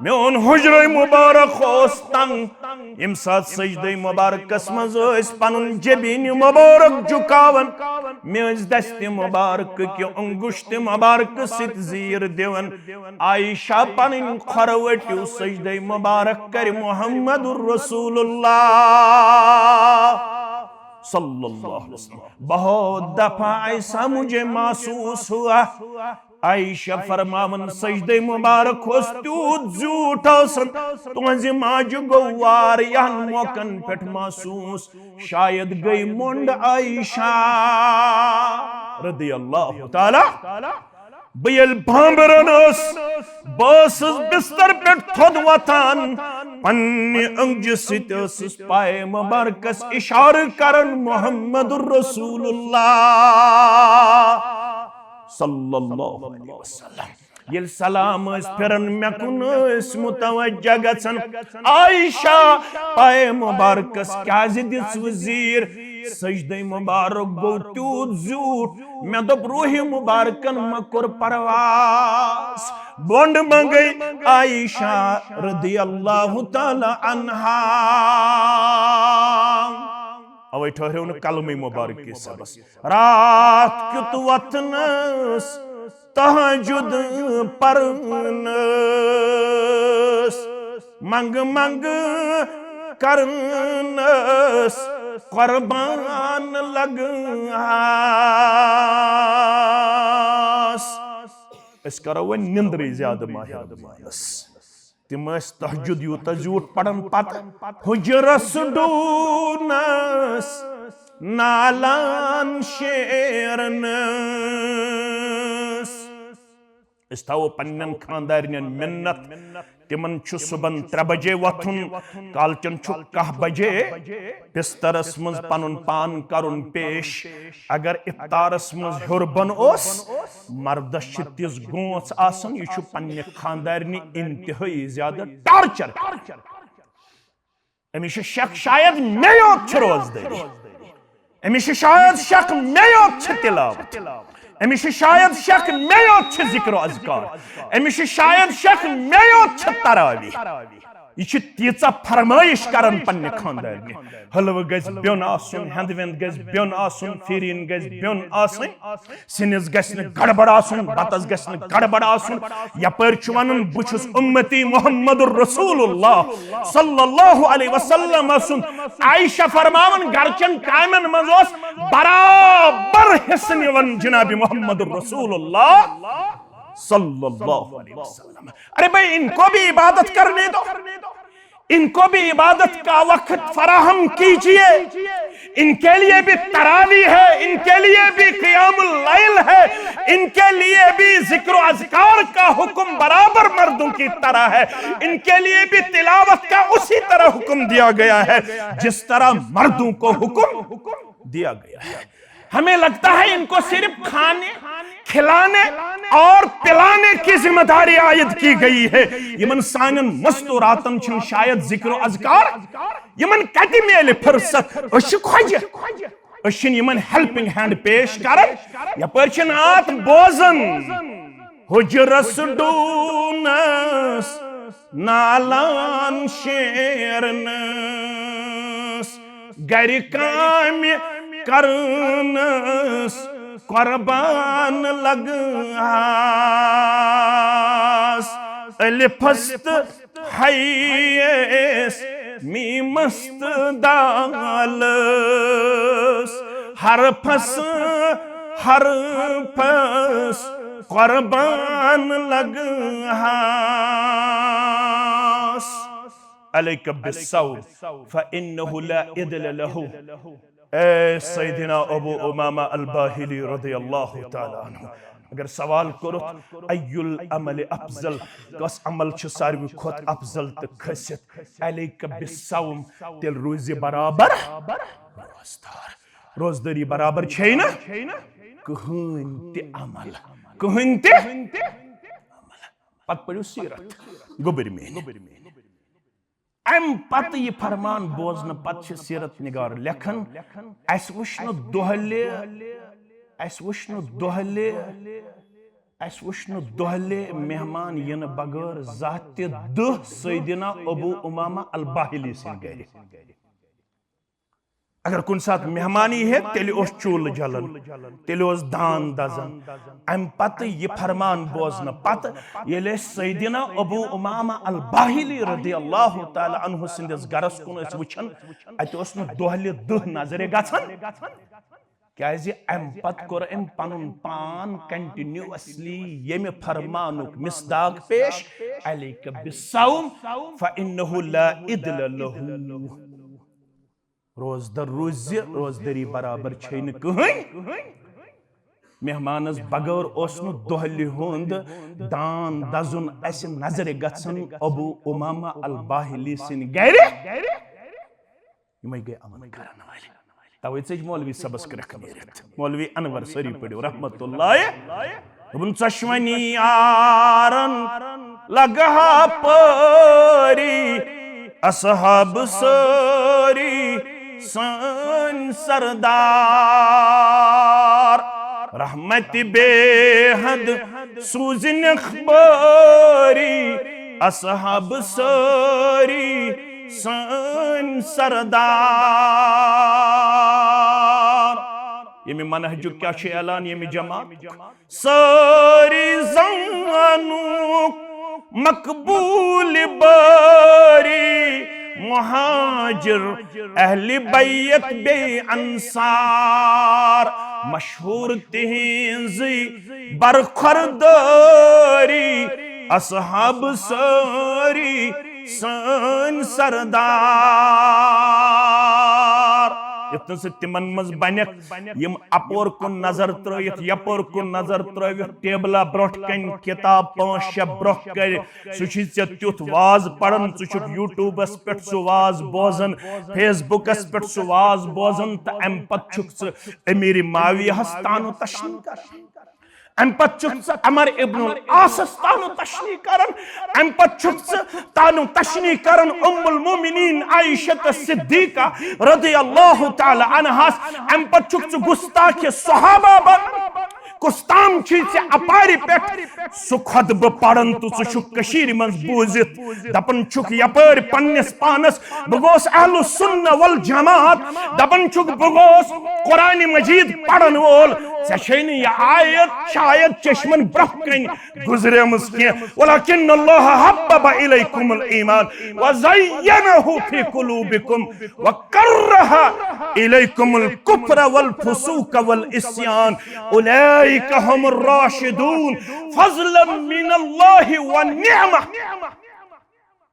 मेन हुजरे मुबारक होस तंग इम साथ सजदे मुबारकस मज पनुन जबीन मुबारक झुकावन मेज दस्ते मुबारक के अंगुश्त मुबारक सित जीर देवन आयशा पनिन खरवट्यू सजदे मुबारक कर मुहम्मदुर रसूलुल्लाह सल्लल्लाहु अलैहि वसल्लम बहुत दफा ऐसा मुझे महसूस हुआ आयशा फरमावन सजदे मुबारक होस तूत झूठ तुज माज गवार यहन मौकन पे महसूस शायद गई मुंड आयशा रदियल्लाहु ताला बयल भांबरनस बस बिस्तर पे थोद वतान पन्ने अंग सित पाए मुबारकस इशार करन मुहम्मदुर रसूलुल्लाह सल्लल्लाहु अलैहि वसल्लम ये सलाम फिरन मे कुन मुतवज्जा गसन आयशा पाए मुबारकस क्या दिस वजीर सजदे मुबारक गो त्यूत झूठ मे दोप रूह मुबारकन मकुर परवास बोंड मंगई आयशा रदियल्लाहु ताला अन्हा अवे ठहरे न कलमे मुबारक के सबस रात क्युत वतनस तहजुद परनस मंग मंग करनस कुर्बान लगस इस करो वो निंद्री ज्यादा माहिर मानस तिम तहजुद यूत झूठ पढ़न पत हुजरस डूनस नालान शेरनस इस थावो पन्नन खानदारियन मिन्नत तिमन छु सुबन 3 बजे वथुन कालचन छु 1 बजे बिस्तरस मज पनुन पान करुन पेश अगर इफ्तारस मज हुरबन ओस मर्दस छ तिस गोंच आसन यह छु पन्ने खानदारिनी इंतहाई ज्यादा टार्चर अमिश शक शायद मे योत छ रोजदारी अमिश शायद शक मे योत छ तिलावत अमिश शायद शक मे योत छ जिक्र अज़कार अमिश शायद शक मे योत छ तरावी यह तीचा फरमाइश करन पन्ने खानदारिनी हलव गज ब्योन आसन हंदवेंद गज ब्योन आसन फिरीन गज ब्योन आसन सिनिस गज न गड़बड़ आसन बतस गज न गड़बड़ आसन यपर छु वनन बुछुस उम्मती मुहम्मदुर रसूलुल्लाह सल्लल्लाहु अलैहि वसल्लम आसन आयशा फरमावन गरचन कामन मजोस बराबर हिस्सा निवन जनाब मुहम्मदुर रसूलुल्लाह सल्लल्लाहु अलैहि वसल्लम अरे भाई इनको भी इबादत करने दो इनको भी इबादत का वक्त फराहम कीजिए इनके लिए भी तरावी है इनके लिए भी क़ियामुल लैल है इनके लिए भी जिक्र अज़कार का हुक्म बराबर मर्दों की तरह है इनके लिए भी तिलावत का उसी तरह हुक्म दिया गया है जिस तरह मर्दों को हुक्म दिया गया है हमें लगता है इनको सिर्फ खाने खिलाने और पिलाने की जिम्मेदारी आयद की गई है यमन सानन मस्तूरातन छन शायद जिक्र अज़कार यमन कति मेले फुर्सत अश खोज अशिन यमन हेल्पिंग हैंड पेश करन यपर छन आत बोजन हुजरस डूनस नालान शेरनस गर काम करनस कुर्बान लगस अलिफस्त हैस मीमस्त दालस हरफस कुर्बान लगस अलैक बिस्सौम फइन्नहु ला इदल लहु सैयदना अबू उमामा अल-बाहिली रज़ियल्लाहु ताला अन्हु अगर सवाल करो अय्युल अमल अफजल कस अमल छ सारवी खोत अफजल त खसित अलैक बिस्सौम तिल रोज़े बराबर रोजदारी बराबर छै न कहन ते अमल कहन ते अमल पत पड़ो सीरत गोबर में अम पत यह फरमान बोजन पत सीरत निगार लेखन अस वुश्न दोहले मेहमान यन बगैर जात दह सैयदना अबू उमामा अल-बाहिली सिन गर अगर कुन साथ मेहमानी है तेल चूल जलन तेल दान दजन अम पत यह फरमान बोजन पत ये सैयदना अबू उमामा अल-बाहिली रज़ियल्लाहु ताला अन्हु सिंदिस गरस कुन वुछन अत दोहले दह नजरे गछन क्याजि अम पत कोर अम पनुन पान कंटिन्यूअसली यमे फरमानुक मिसदाक पेश अलैक बिस्सौम फइन्नहु ला इदल लहु रोजदारी बराबर छैन कहन मेहमानस बगैर ओसनु दोहली हुंद दान दजुन अस नजरे गछन अबू उमामा अल-बाहिली सिन गरे यमै गए अमल करन वाले तवे मौलवी सबस कर मौलवी अनवर सरी पड़ो रहमतुल्लाह दोपन चश्मनी यारन लगहा परी असहाब सारी सन सरदार रहमत बेहद सूजन खबरी असहाब सारी सन सरदार ये मनहजु क्या ऐलान ये जमात सारी ज़ानु मकबूल बारी मुहाजिर अहले बैत बे अंसार मशहूर तिहिंज़ बरखुरदारी असहाब सारी सन सरदार इतन से तिमन मज बनक यम अपोर कुन नजर त्रयित यपोर कुन नजर त्रयित टेबला ब्रोट कन किताब 5-6 ब्रोट कर सुछि से त्युत वाज पढ़न सुछ यूट्यूबस पेट सु वाज बोजन फेसबुकस पेट सु वाज बोजन त एम पत छुक अमीर माविया हस्तानु तशनी कर अम पत अमर इब्नुल आसस तानु तशनी करन अम पत तानु तशनी करन उम्मुल मोमिनीन आयशा सिद्दीका रदियल्लाहु ताला अन्हा अम पत गुस्ताख सहाबा बन कुस्ताम से अपारी पे सु खुद ब पढ़न तो सु कशीर मज बूजित दपन छुक यपर पन्नस पानस बगोस अहलु सुन्ना वल जमात दपन छुक बगोस कुरान मजीद पढ़न वोल सशैनी या आयत शायद चश्मन ब्रहकन गुजरे मुस्के वलाकिन अल्लाह हब्बबा इलैकुमुल ईमान व ज़य्यनहु फी कुलूबिकुम व करहा इलैकुमुल कुफ्र वल फुसूक वल इस्यान उलैका हुमुर राशिदून फज़लन मिनल्लाहि व निअमा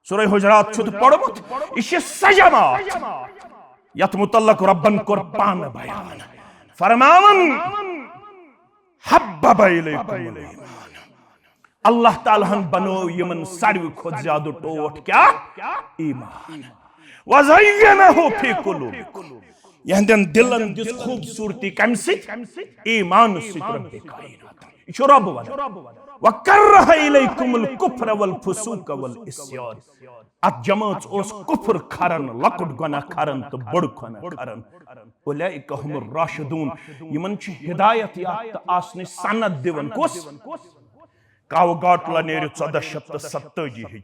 सूरह हुजरात छुत पढ़मुत इशे सजमात यत मुतल्लक रब्बन कुर्बान बयान फरमावन हब्बबा इलैकुमुल ईमान अल्लाह ताला बनो यमन सारवी खोद ज्यादा टोट क्या ईमान व ज़य्यनहु फी कुलूबिकुम यहंदन दिलन दिस खूबसूरती कम सित ईमान सित रब्बे कायनात इशो रब वन व करहा इलैकुमुल कुफ्र वल फुसूक वल इस्यान अत जमात ओस कुफ्र खरन लकुट गुनाह खरन तो बड़ गुनाह खरन उलैका हुमुर राशिदून यमन छ हिदायत याफ्त आसने सनद दिवन कोस कावगाटला नेर 1427 हिजरी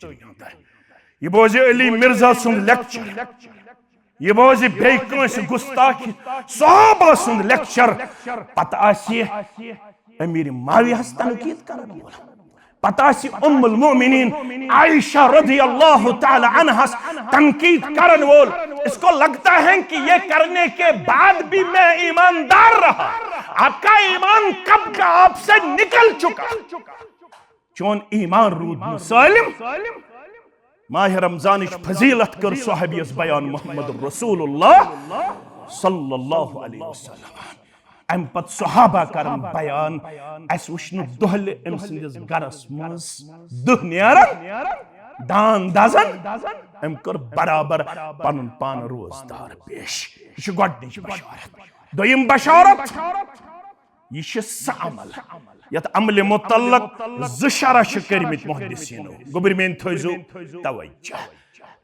ये बोझे अली मिर्जा सुन लेक्चर ये बोझे बेकंस गुस्ताखी सहाबा सुन लेक्चर पता आसी अमीर माविया तनकीद करन बोला पता आसी उम्मुल मोमिनीन आयशा रज़ियल्लाहु ताला अन्हा तनकीद करन बोल इसको लगता है कि ये करने के बाद भी मैं ईमानदार रहा आपका ईमान कब का आपसे निकल चुका चोन ईमान रूद मुसलिम माह रमजान फजीलत कर साहबियस बयान मोहम्मद रसूलुल्लाह सल्लल्लाहु अलैहि वसल्लम अम पत सहाबा करन बयान अस वुश्न दोहल अम सिंदिस गरस मस दुह नेरन दान दजन अम कर बराबर पनुन पान रोजदार पेश यह गोडनिच बशारत दोयम बशारत यह अमल यत अमल मुतल्लक ज़शरा करमित मुहद्दिसीनो गोबर में थोजो तवज्जो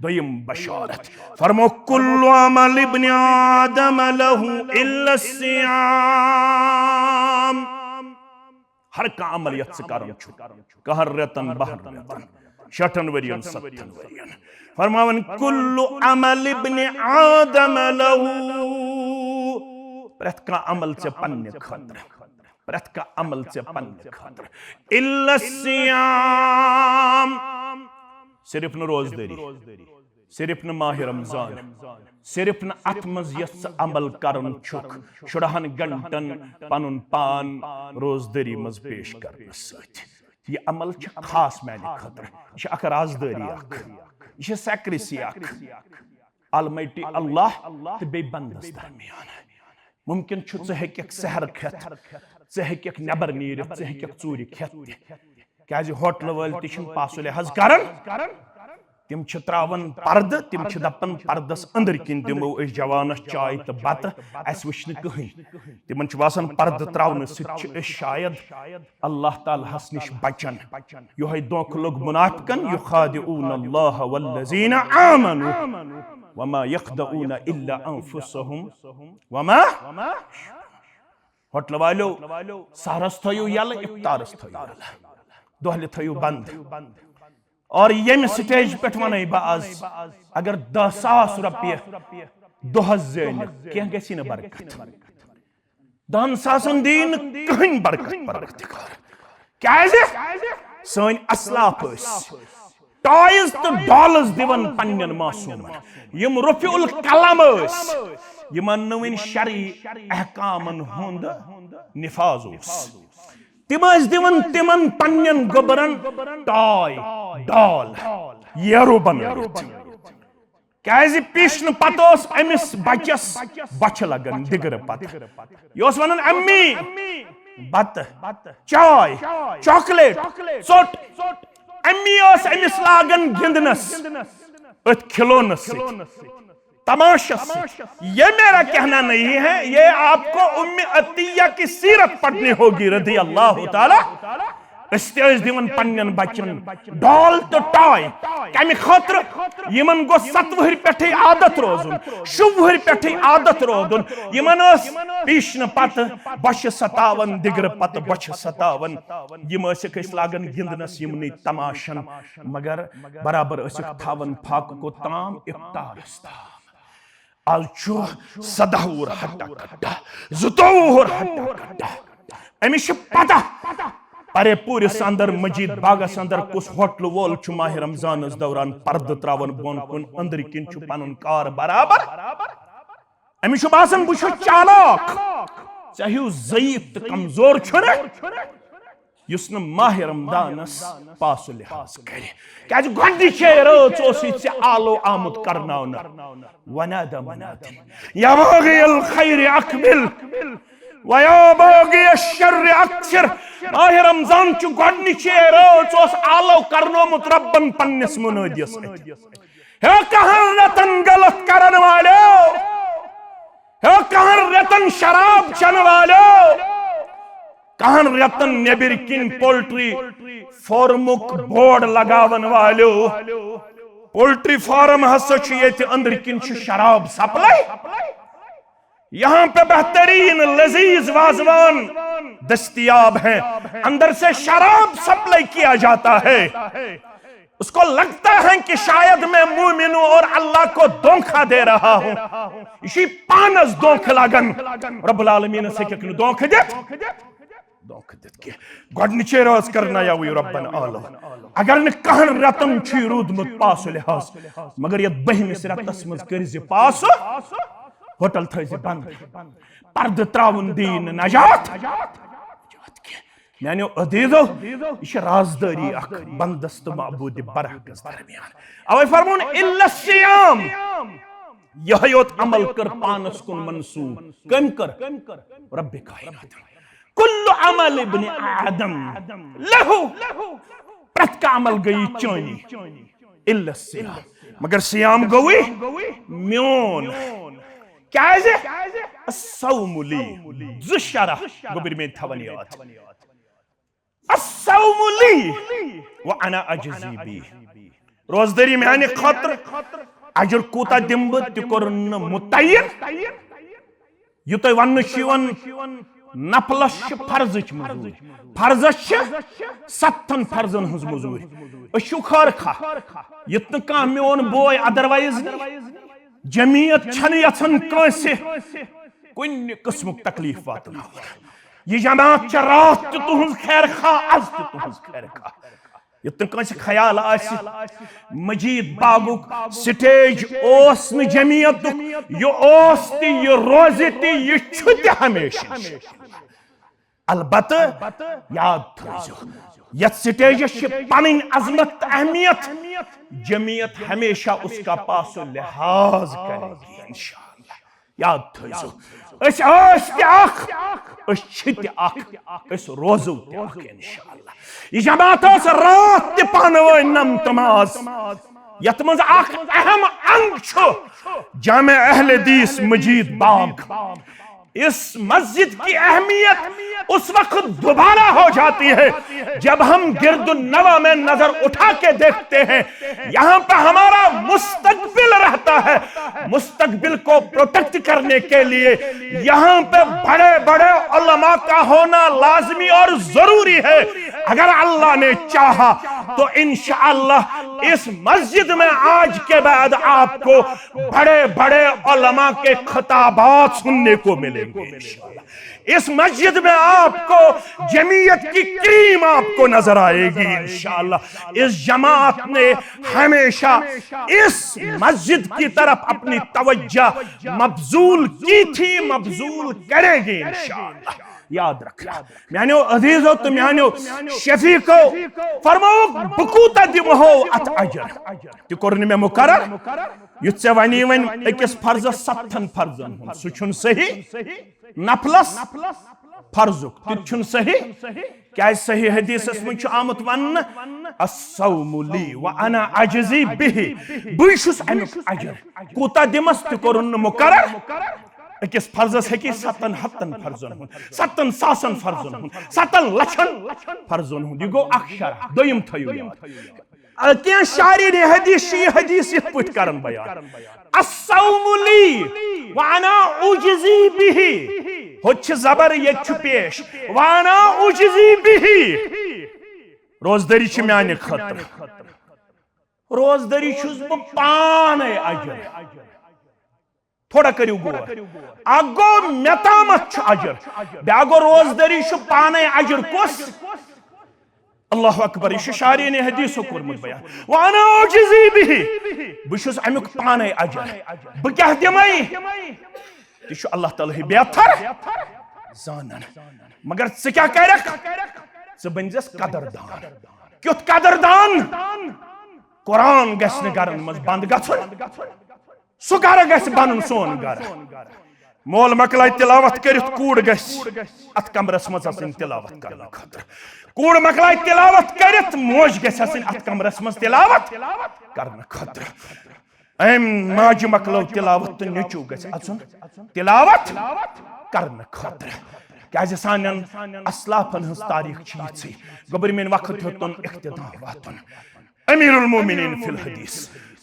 दोयम बशारत फरमो कुल्लु अमल इब्न आदम लहु इल्ला सियाम हर का अमल यत से करन छु कहर रतन बहर रतन 6 वरियन 7 वरियन फरमावन कुल्लु अमल इब्न आदम लहु प्रत का अमल से पन्ने खतर प्रत का अमल से पन्ने खतर इल्ला सियाम सिर्फ न रोजदारी सिर्फ न माह रमजान सिर्फ न अत मज यस अमल करन छुक शुड़हन घंटन पनुन पान रोजदारी मज पेश करने सत यह अमल खास मैंने खतर यह अख राजदारी अख यह सैक्रेसी अख अलमाइटी अल्लाह तो बे बंदस दरमियान मुमकिन छु ज हेक सहर खेत ज हेक नबर नीर ज हेक चूरी खेत क्या होटल वाल तिशन पासुले हज करन तिम त्रावन पर्द तिम दपन पर्दस अंदर किन दिमो अस जवानस चाय तो बत अस वुच कहीं तिमन बासान पर्द त्रावन सत शायद अल्लाह तालाहस निश बचन योहे दोख लोग मुनाफिकन युखादिऊन अल्लाह वल्लज़ीना आमनु वमा यख्दऊन इल्ला अनफुसहुम वमा होटल वालो सहरस थयो यल इफ्तारस थयो दोहले थयो बंद और यम स्टेज पे वन बज अगर 10,000 रुपये दोहस ज़ेल क्या गसी न बरकत 10,000 दीन कहीं बरकत परवरदिगार क्या सन असलाफ टॉयज तो डॉलर्स दिवन पन्नन मासूमन यम रफीउल कलम यमन नवीन शरई अहकामन हुंद निफाज तिम दिवन तिमन पन्नन गोबरन टॉय डॉल येरो बनवित क्या पीशन पत अमिस बचस बच लगन दिगर पत यह वन अम्मी बत चाय चॉकलेट सोट अम्मी अमिस लागन गिंदनस अथ खिलौनस तमाशस ये मेरा कहना नहीं है, ये आपको उम्मे अतिया की सीरत पढ़नी होगी रज़ी अल्लाह ताला। इस्तेज दिवन पन्नन बच्चन डॉल तो टॉय कमी खतर यमन गो 7 वहर पे आदत रोजुन 7 वहर पे आदत रोजुन यमन पीशन पत बश 57 दिगर पत बश 57 यम लागन गिंदनस यमन तमाशन मगर बराबर थावन फाक को ताम इफ्तारस आज 17 हट्टा कट्टा 17 हट्टा कट्टा अमिश पता अरे पूरे अंदर मजीद बागस अंदर कुछ होटल वोल माह रमजान दौरान पर्द त्रावन बोन कुन अंदर किन पन कार बराबर अमिश बासन बुश चालाक चाहे ज़ईफ तो कमजोर युस न माह रमदानस पास लिहाज करे क्या गोडे रोज आलो आमुद करनावन वनादा मुनादिन या बागियल खैर अकबिल व या बागिय शर्र अक्सर माह रमजान चु गोडे रोज आलो करनोमुत रब्बन पन्निस मुनादियस हे कहन रतन गलत करन वालो हे कहन रतन शराब चन वालो कहन रतन नेबिर किन पोल्ट्री फार्मुक बोर्ड लगावन वालो पोल्ट्री फार्म हस अंदर किन शराब सप्लाई यहाँ पे बेहतरीन लजीज वाजवान दस्तयाब है अंदर से शराब सप्लाई किया जाता है। उसको लगता है कि शायद मैं मुमिन हूं और अल्लाह को धोखा दे रहा हूं। इसी पानस धोख लगन रब्बुल आलमीन से क्या धोख दे गोडे रोज करना या रब्बन आलम अगर न कहन रतन रूदमुत पास लिहाज मगर ये बहमिस रतस मज कर पास होटल थे बंद पर्द त्रावन दीन नजात मानो अदीजो यह राजदारी बंदस तो मबूद बरहकस दरमियान अवे फरमोन इल्ला सियाम यह योत अमल कर पानस कुन मंसूब कम कर रब्बे कायनात कुल्लु अमल इब्न आदम लहू प्रत का अमल गई चोनी इल्ला सियाम मगर सियाम गई म्योन क्या है सौमुली जुशरा गोबिर में थवन याद असौमुली व अना अजजी बी रोजदारी में खतर अजर कूता दिम तुन मुतयन युत वन नफलस फर्ज मजूर फर्जस 7 फर्जन हज मजूर खर खा युत कह मोन बोय अदरवाइज जमीयत यन कुन किस्म तकलीफ वात यह जमात रात तुहज खैर खा आज तुहज खैर खा युत ख्याल मजीद बागुक स्टेज ओस न जमीयत यह रोज यह हमेशा अलबत याद थो यथ स्टेजस पन अजमत अहमियत जमीयत हमेशा उसका पास लिहाज करेगी इंशाअल्लाह याद थो रोजो इंशाअल्लाह यह जमात रात पान नम तमाज यत मज अख अहम अंग छु जामे अहले हदीस मजीद बाग। इस मस्जिद की अहमियत उस वक्त दोबारा हो जाती है जब हम गिरदुन्नवा में नजर उठा के देखते हैं, यहां पर हमारा मुस्तकबिल रहता है। मुस्तकबिल को प्रोटेक्ट करने के लिए यहां पे बड़े बड़े उलमा का होना लाजमी और जरूरी है। अगर अल्लाह ने चाहा तो इंशाअल्लाह इस मस्जिद में आज के बाद आपको बड़े बड़े उलमा के खिताबात सुनने को मिलेंगे। इस मस्जिद में आपको जमीयत की क्रीम आपको नजर आएगी इंशाअल्लाह। इस जमात ने हमेशा इस मस्जिद की तरफ अपनी तवज्जो मबजूल की थी, मबजूल करेगी इंशाअल्लाह। याद रखना म्यानो अजीजो तो म्यानो शफीको फरमाओ बकूता दिमहो अत अजर तो कोरन में मुकर्रर युत्से वनी वन एकस फर्ज 7 फर्जन सुछुन सही नफलस फर्जुक तिछुन सही क्या सही हदीस में आमत वन अस्सौमु ली व अना अजजी बिहि बुशुस अमुक अजर कोता दिमस तो कोरन मुकर्रर अकिस फर्जस हेकि 7 हत्तन फर्जन हुन 7 सासन फर्जन हुन 7 लक्षन फर्जन हुन। गो अक्षर दोयम थयो क्या शारी ने हदीस इत पुट करन बयान अस्सौमु ली व अना उजजी बिहि होछ जबर ये पेश व अना उजजी बिहि। रोजदारी छ म्याने खतर रोजदारी छुस ब पाने अजर थोड़ा करियो गो अगो मेतामत अजर ब्यागो रोजदारी पाने अजर कोस अल्लाह अकबर। यह शारी ने हदीसो कोरमुत बयान वाना उजजी बिहि बुशुस अमुक पाने अजर ब क्या दिमई तिश अल्लाह ताला ही बेहतर जानन मगर से क्या करक से बनजस कदरदान क्युत कदरदान कुरान गस्न गरन मज बंद गछन सो गर गस बनन सोन गर मोल मकलाय तिलावत करित कूड़ गस अत कमरस मज आसिन तिलावत करन खतर कूड़ मकलाय तिलावत करित मोज गस आसिन अत कमरस मज तिलावत करन खतर एम माज मकलो तिलावत तो नेचू गस अचुन तिलावत करन खतर क्या सानन असलाफन हंस तारीख छी गबर में वक्त होतन इख्तिदार वातन अमीरुल मोमिनीन फिल हदीस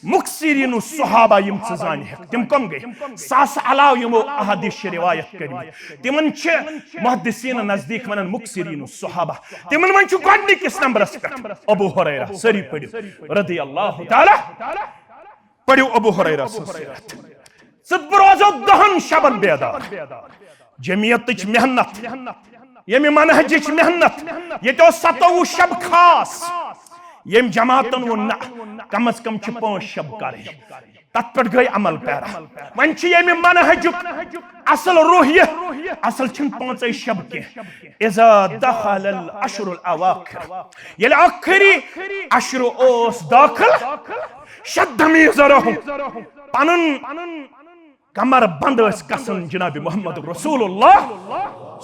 मुक्सिरीन सहाबा यम जान तिम कम गई सास अलाव यमो अहादीस रिवायत करी तिमन मुहद्दिसीन नजदीक वनन मुक्सिरीन सहाबा तिमन मन गोडनिकिस नंबरस पे अबू हुरैरा सरी पढ़ियो रदियल्लाहु ताला पढ़ियो अबू हुरैरा ससीरत सद रोजो दहन शबन बेदार जमीयत मेहनत यम मनहज मेहनत ये तो 27 शब खास यम जमातन वो कम अज कम 5 शब करे तत पर गई अमल पैरा वन यम मनहज असल रूहियत असल 5 शब के इज़ा दखल अल अशर अल अवाखिर ये आखिरी अशर ओस दाखिल शद्द मीज़रहु पनन कमर बंद कसन जनाब मोहम्मद रसूलुल्लाह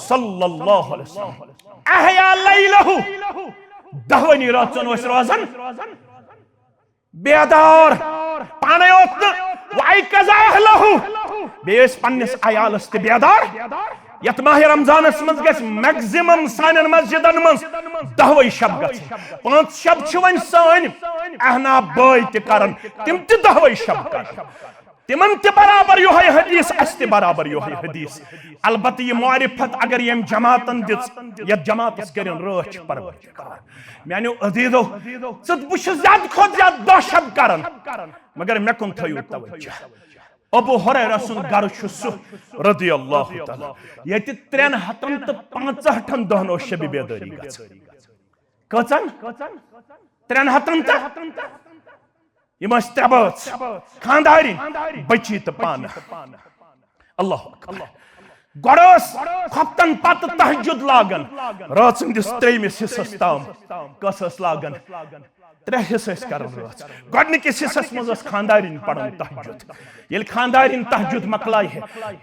सल्लल्लाहु अलैहि वसल्लम अहया लैलहु दहवनी रातन वस रोजन बेदार पाने ओत वाई कज़ाहलहु बेस पन्नस आयालस ते बेदार यत माह रमजानस मज गस मैक्सिमम सानन मस्जिदन मज 10 शब गस 5 शब छ वन सान अहना बाय ते करन तिम ते 10 शब कर तिमन ते बराबर यो है हदीस अस्ते बराबर यो है हदीस अलबत ये मारिफत अगर यम जमातन दिस या जमातस करन रोच परवरदिगार म्यानो अजीजो सद बुश ज्यादा खुद ज्यादा 2 शब करन मगर मे कुन थयो तवज्जो अबू हुरैरा सुन घर सु रदियल्लाहु ताला यति 365 दहनो शब बेदारी गछ कचन 300 यम तबत खानदारी बची तो पान अल्लाह अकबर गड़स खपतन पत तहज्जुद लागन रात संदिस 3 हिस्सस ताम कसस लागन 3 हिस्स कर गोडनिकिस हिस्सस मज खानदारिन पढ़न तहज्जुद ये खानदारिन तहज्जुद मकलाय है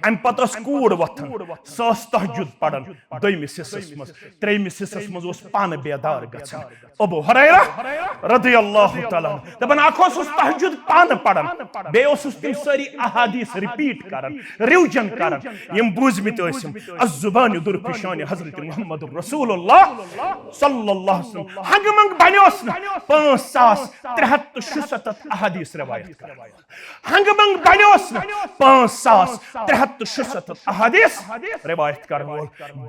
अम पत कूड़ वथन सस तहज्जुद पढ़न दोयमिस हिस्सस मज 3मिस हिस्सस मज पान बेदार गछन अबू हुरैरा रदियल्लाहु तआला दपन आखोस तहज्जुद पान पढ़न बे तिम सारी अहादीस रिपीट करन रिविजन करन यम बूजमित अज़ुबान दुरफिशान हजरत मुहम्मद रसूलुल्लाह सल्लल्लाहु अलैहि वसल्लम हंगमंग बन्योस 5367 अहादीस रिवायत करन हंगमंग बन्योस 5367 अहादीस रिवायत करन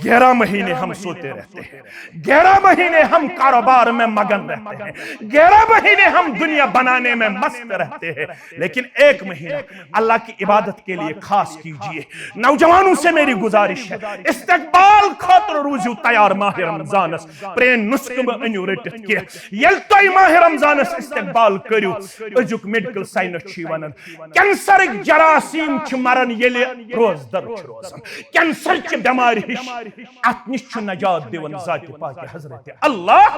11 महीने हम सोते रहते हैं 11 महीने हम कारोबार में मगन रहते हैं 11 महीने हम दुनिया बनाने में मस्त रहते हैं लेकिन एक महीना अल्लाह की इबादत के लिए खास कीजिए। नौजवानों से मेरी गुजारिश है इस्तकबाल खातिर रूजू तैयार माह रमजानस प्रेन नुस्क अनु रटित के यल तय माह रमजानस इस्तकबाल करियो अजुक मेडिकल साइंस छी वनन कैंसर जरासीम छ मरन येले रोज दर छ रोजन कैंसर च बीमारी हिश अत निश छ नजात दिवन जात पाक हजरत अल्लाह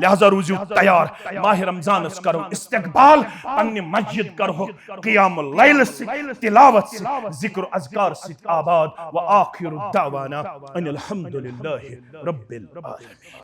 लिहाजा रूजू तैयार माह रमजान करो इस्तकबाल अन्य मस्जिद करो क़ियाम लैल से तिलावत से जिक्र अज़कार से आबाद व आखिर दावाना अनिल हम्दुलिल्लाहि रब्बिल आलमीन।